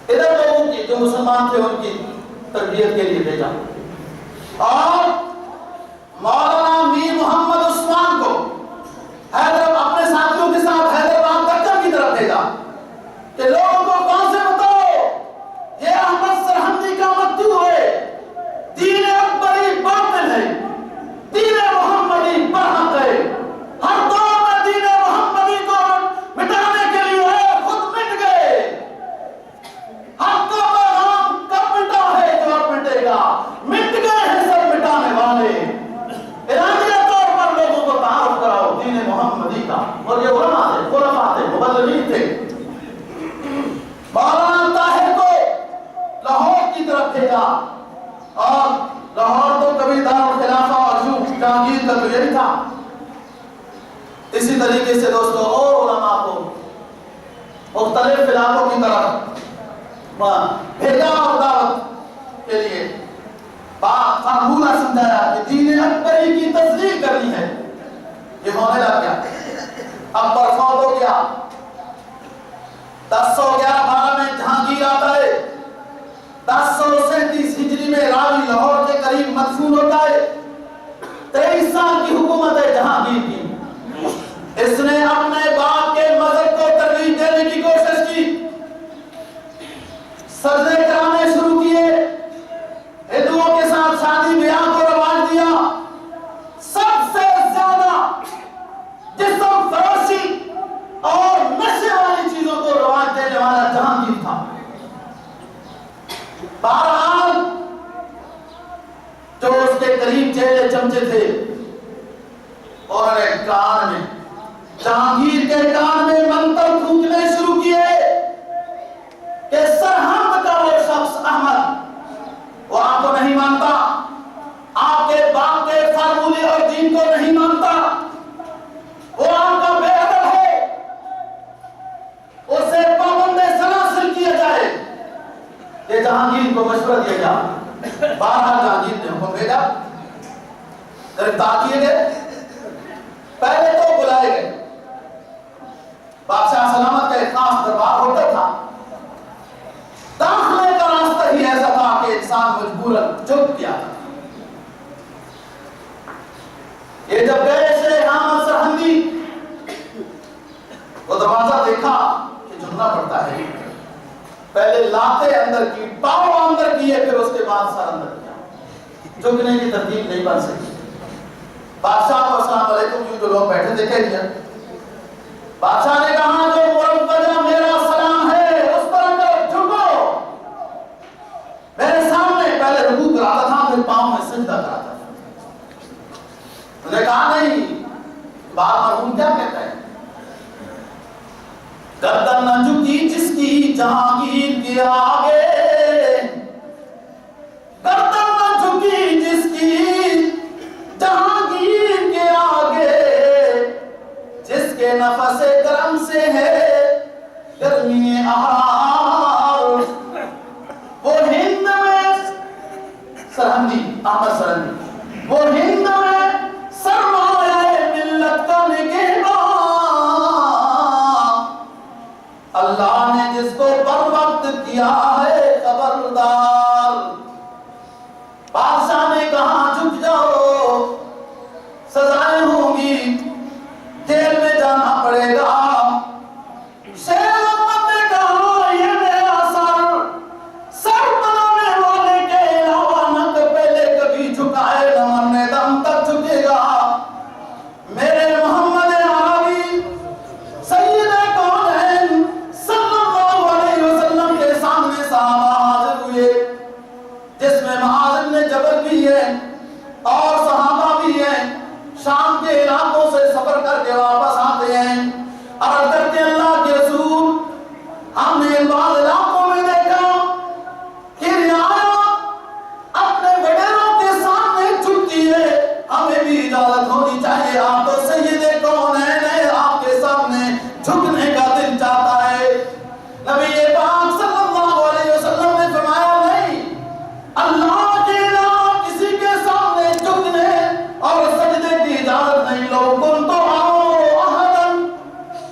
ادھر لوگوں کی جو مسلمان تھے ان کی تربیت کے لیے بھیجا، اور مولانا میر محمد عثمان کو حیدر اپنے ساتھیوں کے ساتھ حیدرآباد دکن کی طرف بھیجا کہ لوگوں کو کون سے بتاؤ یہ احمد سرہندی کا مدعو ہے، دین اکبری باطل ہے، دین محمدی برحق ہے، ہر دور میں دین محمدی کو مٹانے کے لیے خود مٹ گئے، حق کا پیغام کب مٹا ہے جو اب مٹے گا، مٹ گئے ہیں سب مٹانے والے۔ اعلانیہ طور پر لوگوں کو تعارف کراؤ دین محمدی کا، اور یہ علماء تھے، خلفاء تھے، مبلغین تھے۔ مولانا طاہر کو لاہور کی طرف بھیجا، اور لاہور تو کبھی دارالخلافہ اور جہانگیر کا تو یہی تھا۔ اسی طریقے سے دوستو اور علماء کو مختلف علاقوں کی طرف بھیجا اور دعوت کے لیے۔ فارمولہ سمجھایا کہ دین اکبری کی تصدیق کرنی ہے. یہ ہونے لگ گیا. اب برفوت ہو گیا. 1011-12 میں جہانگیر آتا ہے. 1037 ہجری میں راوی لاہور کے قریب مدفون ہوتا ہے. 23 سال کی حکومت ہے جہانگیر کی. اس نے اپنے باپ کے مذہب کو ترویج دینے کی کوشش کی. سجدے کرانے شروع کیے. ہندوؤں کے ساتھ شادی بیاہ کو رواج دیا. سب سے زیادہ جسم فروشی اور نشے والی چیزوں کو رواج دینے والا جہانگیر تھا. بہرحال جو اس کے قریب چہرے چمچے تھے اور کان میں جہانگیر کے کان میں منتر پھونکنے شروع کیے کہ سرہند کا وہ شخص احمد وہ آپ کو نہیں مانتا, آپ کے باپ کے فارمولے اور دین کو نہیں مانتا, وہ آپ کا بے ادب ہے, اسے پابند سلاسل کیا جائے. یہ جہانگیر کو مشورہ دیا گیا. بہرحال جہانگیر نے حکم بھیجا, گرفتار کیے گئے. پہلے تو بلائے گئے. بادشاہ سلامت کا ایک خاص دربار ہوتا تھا. داخلے کا راستہ ہی ایسا تھا کہ انسان مجبوراً جھک گیا تھا. یہ جب گئے شیخ احمد سرہندی وہ دروازہ دیکھا کہ جھکنا پڑتا ہے. پہلے لاتے اندر کی, پاؤں اندر کیے, پھر اس کے بعد سر اندر کیا. جھکنے کی ترتیب نہیں بن سکی. بادشاہ کو السلام علیکم یوں جو لوگ بیٹھے دیکھے دیا. بادشاہ نے کہا جو مروجہ میرا سلام ہے اس پر اندر جھکو. میرے سامنے پہلے رکوع کراتا تھا پھر پاؤں میں سجدہ کراتا تھا. انہوں نے کہا نہیں, بات مرحوم کیا کہتا ہے. گردن نہ جھکی جس کی جہانگیر کے آگے, گردن نہ جھکی جس کی جہانگیر کے آگے, جس کے نفس گرم سے ہے گرمی احرار. وہ ہند میں سرہندی, احمد سرہندی, وہ ہند میں سرمایہ ملت کا نگہباں, اللہ نے جس کو بر وقت کیا ہے خبردار. بادشاہ نے کہا جھک جاؤ, سزائیں ہوں گی, جیل میں جانا پڑے گا. شیخ احمد نے کہا یہ میرا سر بنانے والے کے علاوہ نہ پہلے کبھی جھکائے نہ مرنے دم تک جھکے گا. میرے محمد عربی سید کونین صلی اللہ علیہ وسلم کے سامنے صحابہ حاضر ہوئے, جس میں معاذ بن جبل بھی ہے اور صحابہ بھی ہیں. شام کے علاقوں سے سفر کر کے واپس آتے ہیں. عرض کرتے ہیں اللہ کے رسول, ہم نے بعض علاقوں میں دیکھا کہ رعایا اپنے وڈیروں کے سامنے جھکتی ہے, ہمیں بھی اجازت ہونی چاہیے. آپ تو سید کونین ہیں, آپ کے سامنے جھکنے کا دل چاہتا ہے. نبی پاک صلی اللہ علیہ وسلم نے فرمایا نہیں, اللہ کے علاوہ کسی کے سامنے جھکنے اور سجدے کی اجازت نہیں. لو کنت امر احدا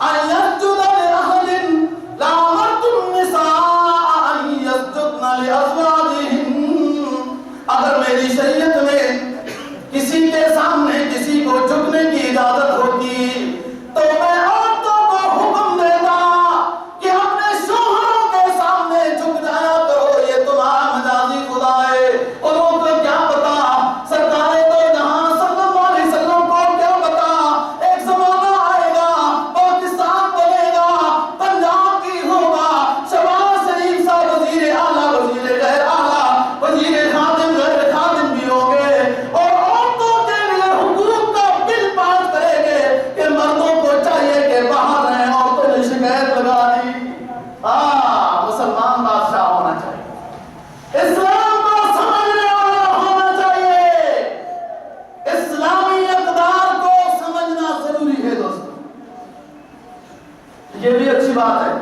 ان یسجد لاحد لامرت النساء ان یسجدن لازواجهن. اگر میری شریعت میں کسی کے سامنے کسی کو جھکنے کی اجازت ہوتی تو میں عورتوں کو حکم دیتا کہ اپنے شوہروں کے سامنے جھک جایا کرو. یہ تمہارا مجازی خدا ہے, اور وہ کو کیا پتا, سرکار تو جہاں صلی اللہ علیہ وسلم کو کیا پتا. ایک زمانہ آئے گا, پاکستان بنے گا, پنجاب کی ہوگا, شہباز شریف صاحب وزیر اعلیٰ, وزیر غیر اعلیٰ, وزیر خادم غیر خادم بھی ہوں گے, اور عورتوں کے لیے حقوق کا بل پاس کریں گے کہ مردوں کو چاہیے کہ باہر رہیں. عورتوں نے شکایت لگا دی. مسلمان بادشاہ ہونا چاہیے, اسلام کو سمجھنے والا ہونا چاہیے, اسلامی اقدار کو سمجھنا ضروری ہے. دوستو یہ بھی اچھی بات ہے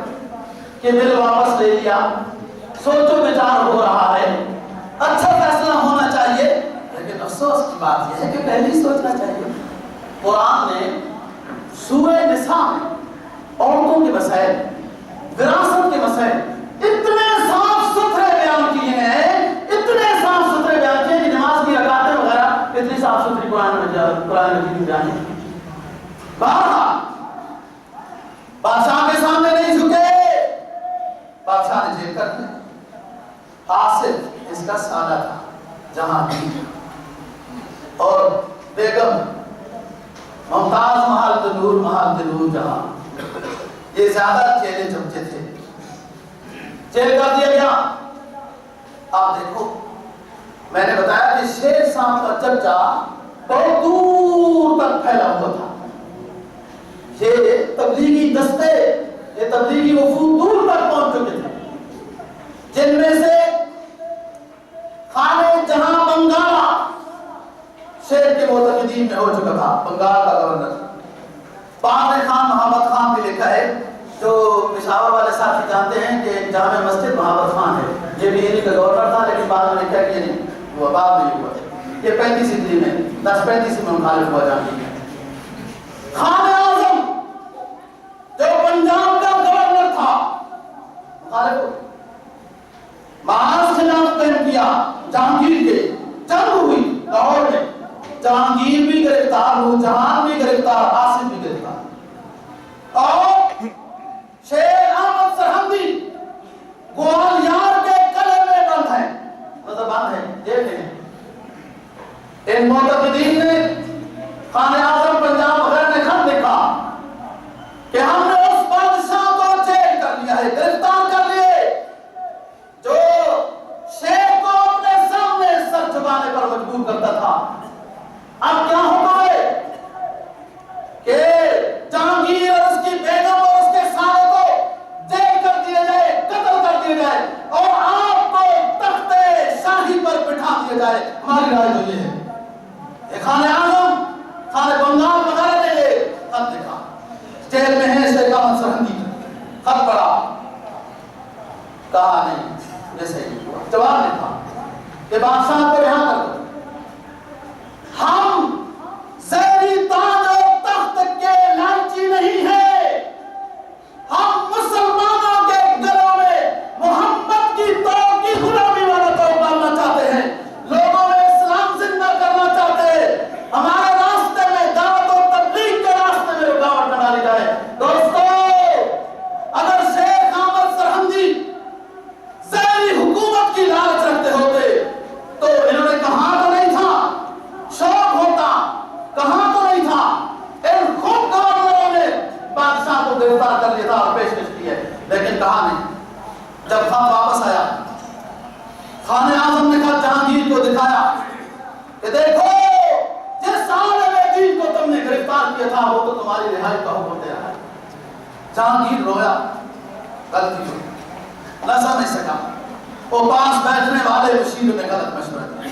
کہ بل واپس لے لیا, سوچو بچار ہو رہا ہے, اچھا فیصلہ ہونا چاہیے. افسوس کی بات یہ ہے کہ پہلے ہی سوچنا چاہیے. قرآن نے سورہ نساء میں عورتوں کے مسائل، وراثت کے مسائل اتنے صاف ستھرے بیان کیے ہیں، اتنے صاف ستھرے بیان کیے کہ نماز کی رکعتیں وغیرہ اتنی صاف ستھری قرآن مجید میں بیان ہے. بادشاہ کے سامنے نہیں جھکے، بادشاہ نے جیل کر دیا. آصف اس کا سالہ تھا جہاں کی، اور بیگم ممتاز محل دنور جہاں، یہ زیادہ چہرے چمچے تھے. جیل کر دیا گیا. آپ دیکھو، میں نے بتایا کہ شیر صاحب کا چرچا بہت دور تک پھیلا ہوا تھا. یہ تبلیغی دستے، یہ تبلیغی وفود دور تک پہنچ چکے تھے، جن میں سے خانِ جہاں بنگالہ شیر کے معتقدین میں ہو چکا تھا، بنگال کا گورنر. بعد خان محمد خان بھی لکھا ہے، جو پشاور والے ساتھی جانتے ہیں کہ جامع مسجد محمد خان ہے، یہ بھی انہی کا گورنر تھا، لیکن بعد میں لکھا کہ نہیں وہ بعد میں ہوا. یہ 35 ہجری میں 1035 میں مخالف ہوا جاتی ہے. خان اعظم جو پنجاب کا گورنر تھا مخالف ہوا. محاذ خلاف قائم کیا جہانگیر کے، جنگ ہوئی لاہور میں، جہانگیر بھی گرفتار ہو، جہان بھی گرفتار، آصف بھی گرفتار. اور شیر احمد سرہندی گوالیار کے قلعے میں بند ہے، مطلب بند ہے، جیل میں. ان معتقدین نے خان اعظم پنجاب وغیرہ نے خط لکھا کہ ہم نے اس بادشاہ کو جیل کر لیا ہے، گرفتار کر لیے، جو شیر کو اپنے سامنے سر جھکانے پر مجبور کرتا تھا. اب کیا حکم ہے کہ جہانگیر اور اس کی بیگم اور اس کے سارے کو جیل کر دیا جائے، قتل کر دیا جائے، اور آپ کو تخت شاہی پر بٹھا دیا جائے. ہماری رائے تو یہ ہے. خان اعظم، خان بنگال وغیرہ نے یہ خط لکھا، جیل میں ہے شیخ احمد سرہندی. خط پڑھا، کہا نہیں یہ صحیح ہوا. جواب لکھا کہ بادشاہ کو رہا کر دو، ہم زیری تاج اور تخت کے لالچی نہیں ہے، ہم مسلمانوں کے گلوں میں محمد کی توق کی غلامی والا توق ڈالنا چاہتے ہیں، لوگوں میں اسلام زندہ کرنا چاہتے ہیں. ہمارے راستے میں دعوت و تبلیغ کے راستے میں رکاوٹ نہ ڈالی جائے. دوستو، اگر شیخ احمد سرہندی زیری حکومت کی لالچ رکھتے ہوتے تو انہوں نے کہاں تو نہیں تھا، شوق ہوتا کہاں تو نہیں تھا. ان خود گورنروں نے بادشاہ کو گرفتار کر لیا تھا اور پیشکش کی ہے، لیکن کہا نہیں. جب خط واپس آیا، خان اعظم نے کہا جہانگیر کو دکھایا کہ دیکھو جس عالم دین کو تم نے گرفتار کیا تھا وہ تو تمہاری رہائی کا حکم دے رہا ہے. جہانگیر رویا، غلطی ہوئی، نہ سمجھ سکا. وہ پاس بیٹھنے والے مشیر نے غلط مشورہ دیا.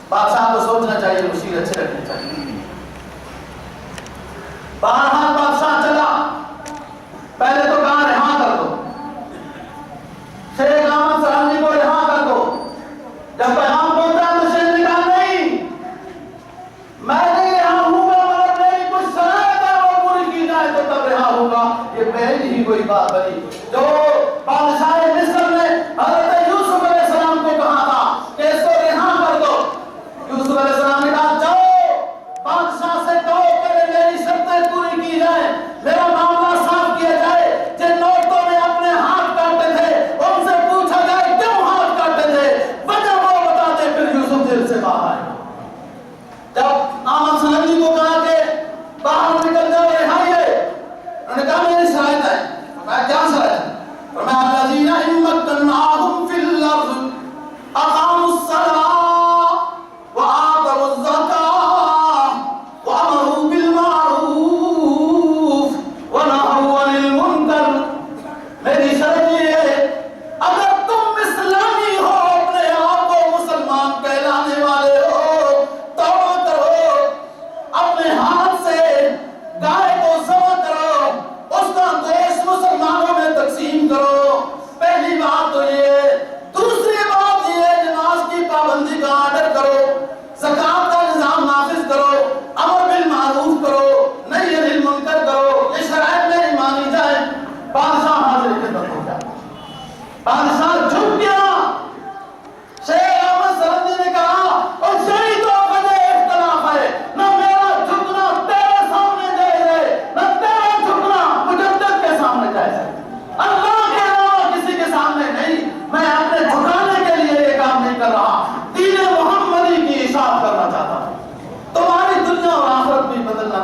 بادشاہ کو سوچنا چاہیے، مشیر اچھے رکھنے چاہیے. بہرحال بادشاہ چلا، پہلے تو کہا رہا کر دو، شیخ احمد سرہندی کو رہا کر دو. جب پیغام پہنچا تو شیخ نے کہا نہیں، میں نہیں رہا ہوں گا، مگر میری کچھ شرائط ہے وہ پوری کی جائے تو تب رہا ہوں گا. یہ پہلی ہی کوئی بات بنی جو بادشاہ مصر نے حضرت یوسف علیہ السلام کو کہا تھا کہ اس کو رہا کر دو. یوسف علیہ السلام نے کہا جاؤ بادشاہ سے کہو کہ میری شرطیں پوری کی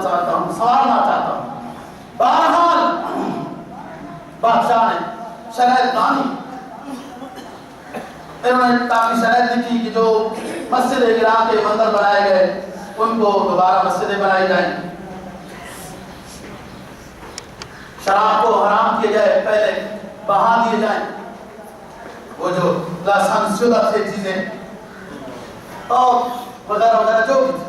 سمجھتا ہوں، سوالنا چاہتا ہوں۔ بہرحال بادشاہ نے شرائط مانی، انہوں نے کافی شرائط لکھی کہ جو مسجد گراں کے مندر بنائے گئے ان کو دوبارہ مسجدیں بنائی جائیں، شراب کو حرام کیا جائے، پہلے بہا دیے جائیں وہ جو لاسن شدہ تھے چیزیں، اور وغیرہ وغیرہ جو بھی تھے۔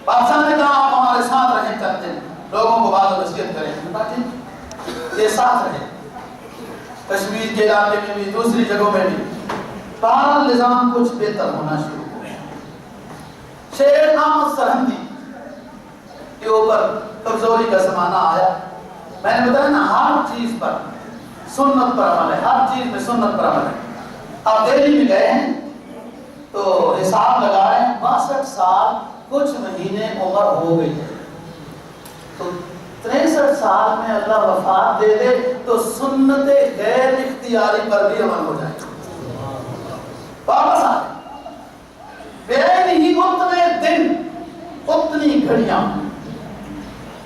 بادشاہ نے کہا آپ ہمارے ساتھ رہیں، کرتے ہیں لوگوں کو بعد نصیحت کریں، یہ ساتھ رہیں، کشمیر کے علاقے میں بھی دوسری جگہوں میں بھی۔ بہرحال نظام کچھ بہتر ہونا شروع ہو گیا۔ شیخ احمد سرہندی کے اوپر کمزوری کا زمانہ آیا۔ میں نے بتایا نا ہر چیز پر سنت پر عمل ہے، ہر چیز میں سنت پر عمل ہے۔ آپ دہلی میں گئے ہیں تو حساب لگائیں 62 سال کچھ مہینے عمر ہو گئی ہے، تو 63 سال میں اللہ وفات دے دے تو سنت غیر اختیاری پر بھی عمل ہو جائے، واپس آئے۔ بے ہی اتنے دن، اتنی گھڑیاں،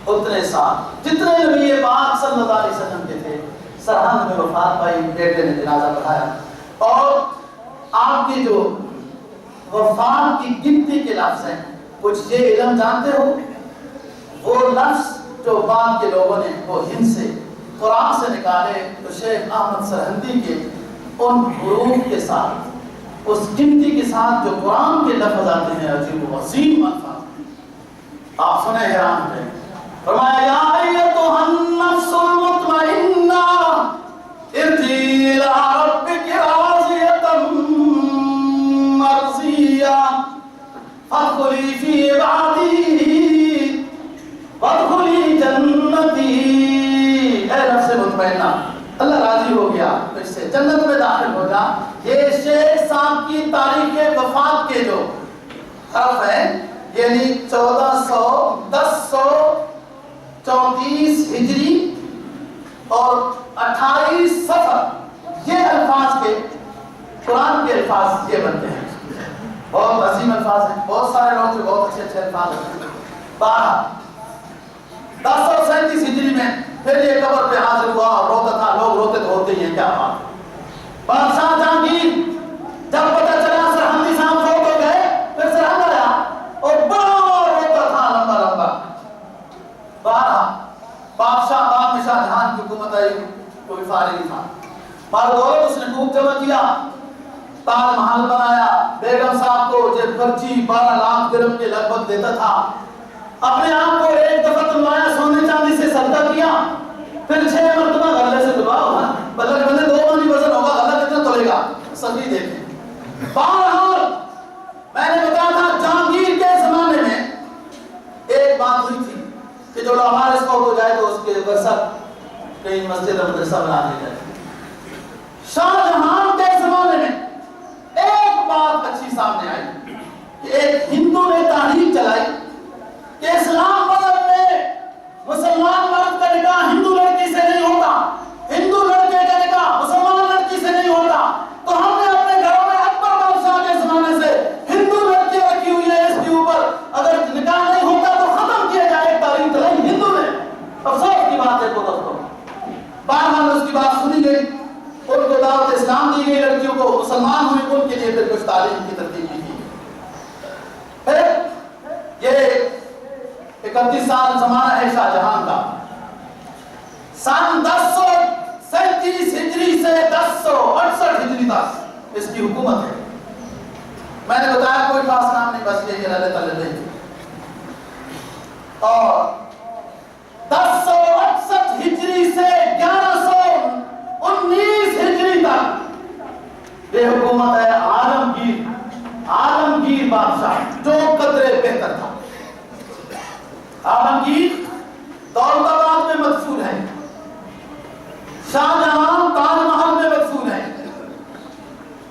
اتنے سال جتنے نبی پاک صلی اللہ علیہ وسلم کے تھے، سرہند میں وفات پائی، بیٹے نے جنازہ پڑھایا۔ اور آپ کی جو وفات کی گنتی کے لفظ ہیں، کچھ یہ علم جانتے ہو، وہ لفظ جو بعد کے لوگوں نے وہ ہند سے قرآن سے نکالے، تو شیخ احمد سرہندی کے ان حروف کے ساتھ، اس گنتی کے ساتھ جو قرآن کے لفظ آتے ہیں، عجیب و عظیم الفاظ، آپ سنیں حیران ہیں۔ فرمایا یا ایتھا النفس المطمئنہ ارجعی الی ربک راضیۃ مرضیہ فادخلی فی عبادی وادخلی جنتی۔ اے نفس مطمئنہ، اللہ راضی ہو گیا تو اس سے جنت میں داخل ہو جا۔ یہ شیخ صاحب کی تاریخ وفات کے جو حرف ہیں، یعنی 1034 ہجری اور 28 صفر، یہ الفاظ کے قرآن کے الفاظ یہ بنتے ہیں۔ بہت عظیم الفاظ ہیں، بہت سارے لوگ جو بہت اچھے اچھے الفاظ ہیں۔ 1037 ہجری میں پھر یہ قبر پہ حاضر ہوا اور روتا تھا، لوگ روتے تو ہوتے ہی ہیں، کیا بات۔ بادشاہ جہانگیر جب پتہ چلا سرہندی صاحب فوت ہو گئے، پھر سرہند آیا اور بڑا روتا تھا لمبا لمبا۔ بادشاہ بعد میں شاہ جہاں کی حکومت آئی، کوئی فارغ تھا، مال دولت اس نے خوب جمع کیا، تاج محل بنایا، بیگم صاحب کو جب خرچی 12 لاکھ درہم کے لگ بھگ دیتا تھا، اپنے آپ کو ایک دفعہ تلوایا، سونے چاندی سے صدقہ کیا، پھر 6 مرتبہ غلے سے دبا ہوگا، بلکہ بندے 2 مانی وزن ہوگا، غلہ کتنا تولے گا، سبھی دیکھیں۔ بہرحال میں نے بتایا تھا جہانگیر کے زمانے میں ایک بات ہوئی تھی کہ جو ہمارے اس کو جائے تو اس کے ورثت کہیں مسجد اور مدرسہ بنا دی جائے۔ شاہ جہاں کے زمانے میں ایک بات اچھی سامنے آئی کہ ایک ہندو نے تحریک چلائی کہ اسلام مذہب میں مسلمان مرد کا نکاح ہندو لڑکی سے نہیں ہوتا، ہندو لڑکے کا نکاح مسلمان لڑکی سے نہیں ہوتا، تو ہم نے اپنے گھروں میں اکبر بادشاہ کے زمانے سے ہندو لڑکی رکھی ہوئی ہے، اس کے اوپر اگر نکاح نہیں ہوتا تو ختم کیا جائے، ایک تاریخ چلائی ہندو نے۔ افسوس کی بات ہے کو دوستوں، بہرحال اس کی بات سنی گئی، ان کو دعوت اسلام دی گئی، لڑکیوں کو مسلمان ہوئی، ان کے لیے پھر کچھ تعلیم کی ترتیب کی گئی۔ پھر یہ 31 سال زمانہ ہے شاہ جہاں کا۔ سن 1037 ہجری سے 1068 ہجری تک اس کی حکومت ہے۔ میں نے بتایا کوئی خاص نام نہیں، بس یہ اللہ تعالی نے۔ اور 1068 ہجری سے 1119 ہجری تک یہ حکومت ہے عالمگیر بادشاہ، جو قدرے بہتر تھا۔ عالمگیر دولت آباد میں مدفون ہے، شاہ جہاں تاج محل میں مدفون ہے،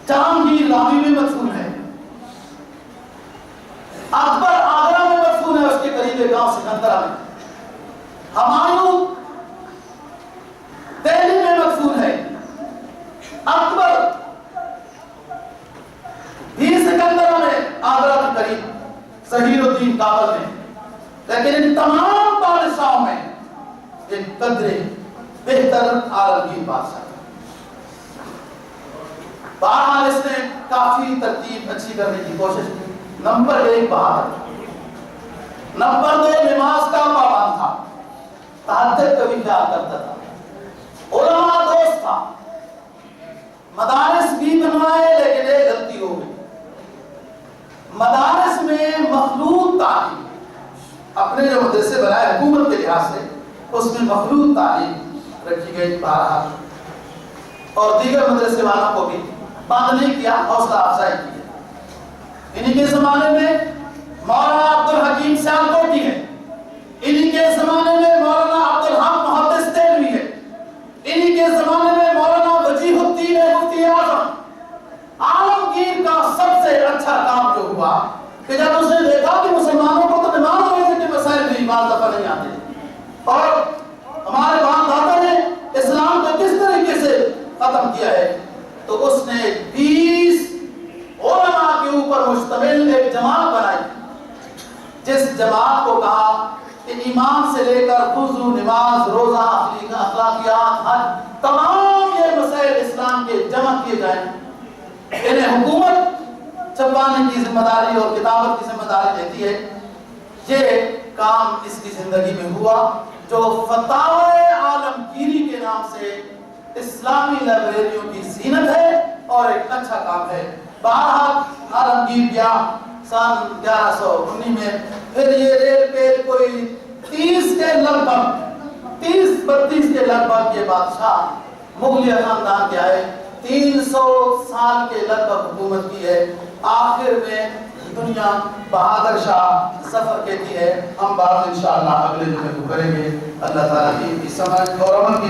جہانگیر راوی میں مدفون ہے، اکبر آگرہ میں مدفون ہے، اس کے قریب ایک گاؤں سکندرہ میں، ہمایوں دہلی میں مدفون ہے، اکبر بھی سکندرہ میں آگرہ کے قریب، ظہیر الدین کابل میں، لیکن ان تمام بادشاہوں میں ایک قدر بہتر عالمگیر بادشاہ تھا۔ بہرحال اس نے کافی ترتیب اچھی کرنے کی کوشش کی۔ نمبر 1 بہادر تھا، نمبر 2 نماز کا پابند تھا، تہجد کبھی کیا کرتا تھا، علماء دوست تھا، مدارس بھی بنوائے لیکن ایک غلطی ہو گئی، مدارس میں مخلوط تعلیم، اپنے جو مدرسے بنائے حکومت کے لحاظ سے اس میں مخلوط تعلیم رکھی گئی بہرحال، اور دیگر مدرسے والوں کو بھی بند نہیں کیا، حوصلہ افزائی کی۔ انہی کے زمانے میں مولانا عبدالحکیم سیالکوٹی ہے، انہی کے زمانے میں مولانا عبدالحق محدث دہلوی ہے، انہی کے زمانے میں مولانا وجیہ الدین مفتی اعظم۔ عالمگیر کا سب سے اچھا کام جو ہوا کہ جب اس نے دیکھا کہ مسلمانوں کو تو نماز روزے کے مسائل بھی بعض دفعہ نہیں آتے، اور ہمارے باپ دادا نے اسلام کو کس طریقے سے ختم کیا ہے، تو اس نے 20 علماء کے اوپر مشتمل ایک جماعت بنائی، جس جماعت کو کہا کہ ایمان سے لے کر وضو، نماز، روزہ، اخلاقیات، حج، تمام یہ مسائل اسلام کے جمع کیے جائیں۔ انہیں حکومت چھپانے کی ذمہ داری اور کتابت کی ذمہ داری دیتی ہے۔ یہ کام اس کی زندگی میں ہوا، جو فتاوی عالمگیری کے نام سے اسلامی لائبریریوں کی زینت ہے اور ایک اچھا کام ہے۔ بہرحال عالمگیر گیا سن 1119 میں، پھر یہ ریل پہ کوئی 30 کے لگ بھگ 30-32 کے لگ بھگ یہ بادشاہ مغلیہ خاندان کے آئے، 300 سال کے لگ بھگ حکومت کی ہے۔ آخر میں دنیا بہادر شاہ سفر کہتی ہے۔ ہم بات انشاءاللہ اگلے جمعے کو کریں گے۔ اللہ تعالیٰ کی سمجھ اور عمل کی